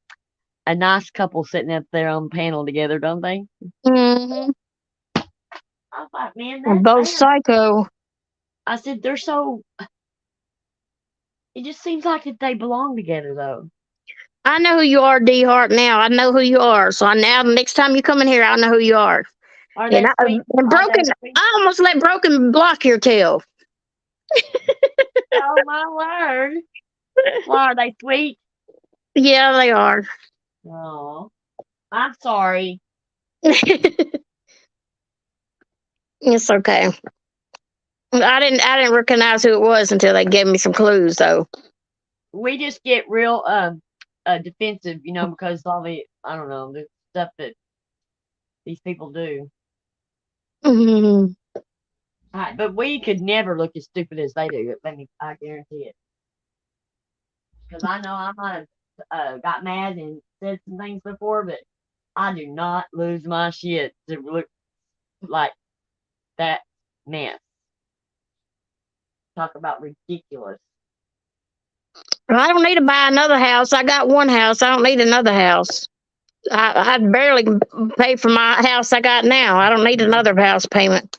nice couple sitting up there on the panel together, don't they? Mm-hmm. I thought, man, And both they are. psycho. I said they're so. It just seems like that they belong together, though. I know who you are, D Hart. Now I know who you are. So now the next time you come in here, I know who you are. Are And they sweet? and Are Broken, they sweet? I almost let Broken block your tail. Oh my word! Why are they sweet? Yeah, they are. Oh, I'm sorry. It's okay. I didn't recognize who it was until they gave me some clues though. We just get real defensive, because all the I don't know the stuff that these people do. Mhm. But we could never look as stupid as they do. I guarantee it. Because I know I might have got mad and said some things before, but I do not lose my shit to look like that mess. Talk about ridiculous. I don't need to buy another house. I got one house. I don't need another house. I barely pay for my house I got now. I don't need another house payment.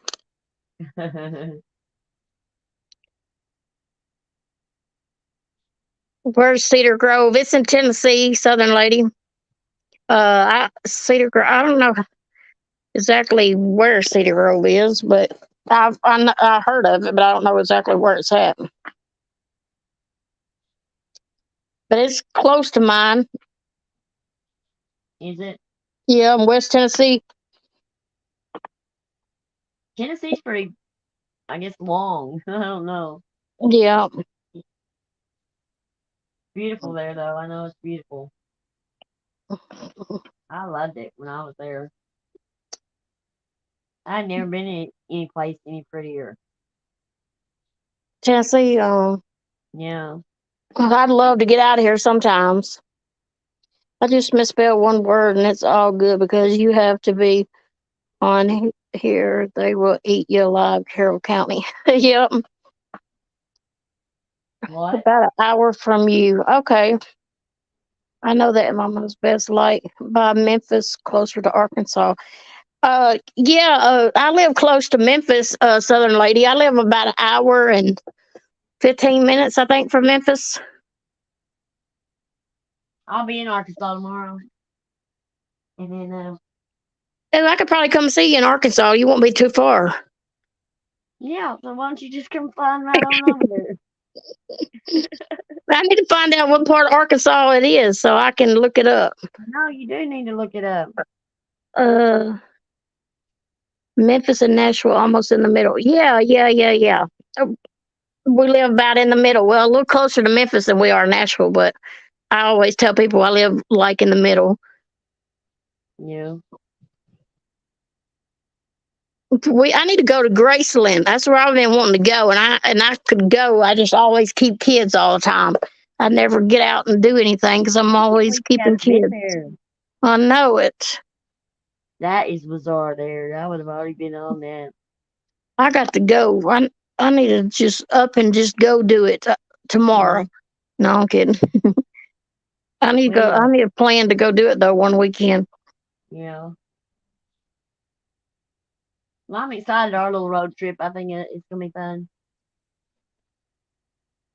Where's Cedar Grove? It's in Tennessee, Southern Lady. Cedar Grove. I don't know exactly where Cedar Grove is, but I heard of it, but I don't know exactly where it's at. But it's close to mine. Is it? Yeah, in West Tennessee. Tennessee's pretty, I guess, long. I don't know. Yeah. Beautiful there, though. I know it's beautiful. I loved it when I was there. I'd never been in any place any prettier. Tennessee. Yeah. I'd love to get out of here sometimes. I just misspelled one word, and it's all good because you have to be on here. They will eat you alive, Carroll County. Yep. What? About an hour from you. Okay. I know that Mama's Best Light by Memphis, closer to Arkansas. I live close to Memphis, Southern Lady. I live about an hour and 15 minutes, I think, from Memphis. I'll be in Arkansas tomorrow. And then, And I could probably come see you in Arkansas. You won't be too far. yeah, so why don't you just come flying right on over there? I need to find out what part of Arkansas it is so I can look it up. No, you do need to look it up. Uh, Memphis and Nashville, almost in the middle. Yeah. We live about in the middle. Well, a little closer to Memphis than we are Nashville, but I always tell people I live like in the middle. Yeah. I need to go to Graceland. That's where I've been wanting to go, and I could go. I just always keep kids all the time. I never get out and do anything because I'm always We keeping haven't been kids. there. I know it. That is bizarre there. I would have already been on that. I got to go. I need to just up and just go do it tomorrow. No, I'm kidding. I need to go. I need a plan to go do it though one weekend. Yeah. Well, I'm excited our little road trip. I think it's gonna be fun.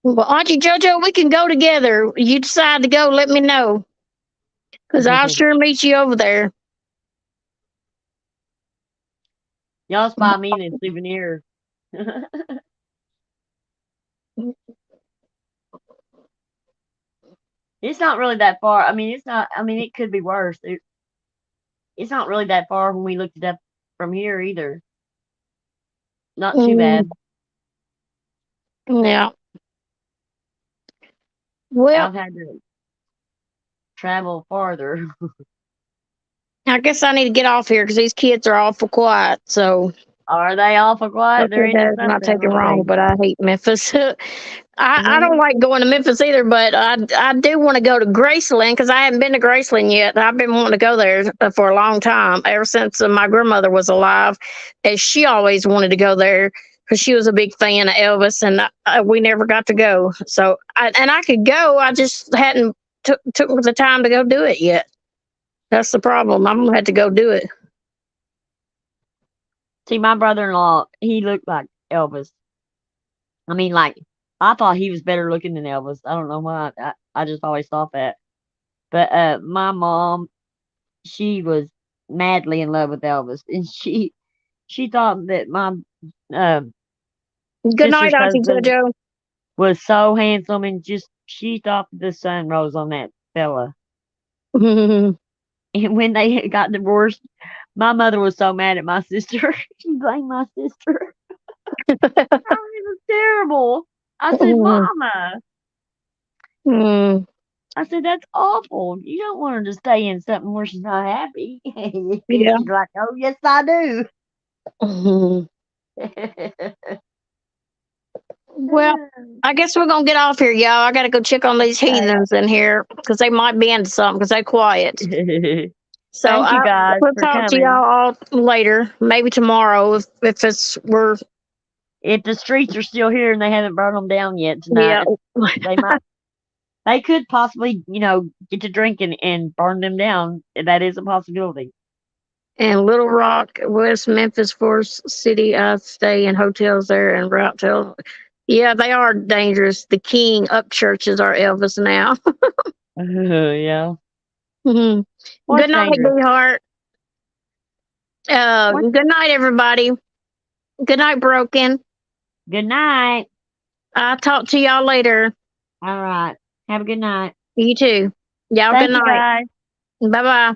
Well, Auntie JoJo, we can go together. You decide to go, let me know. Because I'll sure meet you over there. Y'all buy me a souvenir. It's not really that far. I mean, it's not. I mean, it could be worse. It's not really that far when we looked it up from here either. Not too bad. Yeah. Well, I've had to travel farther. I guess I need to get off here because these kids are awful quiet. So Are they awful quiet? They're into that's not something, taking aren't wrong, they? but I hate Memphis. I don't like going to Memphis either, but I do want to go to Graceland because I haven't been to Graceland yet. I've been wanting to go there for a long time, ever since my grandmother was alive, and she always wanted to go there. because she was a big fan of Elvis, and we never got to go. So, I could go, I just hadn't took the time to go do it yet. That's the problem. I'm gonna have to go do it. See, my brother-in-law, he looked like Elvis. I mean, like, I thought he was better looking than Elvis. I don't know why. I just always thought that. But my mom, she was madly in love with Elvis, and she thought that my Good night, sister's Auntie husband JoJo. was so handsome, and just she thought the sun rose on that fella. And when they got divorced, my mother was so mad at my sister. She blamed my sister. Oh, it was terrible. I said, Mama, Mm, I said, that's awful. You don't want her to stay in something where she's not happy. yeah. She's like, oh, yes, I do. Mhm. Well, I guess we're gonna get off here, y'all. I gotta go check on these heathens in here because they might be into something because they quiet. So Thank you guys we'll for talk to coming. y'all all later, maybe tomorrow if it's we're If the streets are still here and they haven't burned them down yet yeah. tonight, they might. They could possibly, get to drinking and burn them down. That is a possibility. And Little Rock, West Memphis, Forest City. I stay in hotels there and route till. Yeah, they are dangerous. The King up churches are Elvis now. Yeah. Mhm. What's Good night, dangerous? Heart. What? Good night, everybody. Good night, Broken. Good night. I'll talk to y'all later. All right. Have a good night. You too. Y'all Thank good you, night. guys. Bye bye.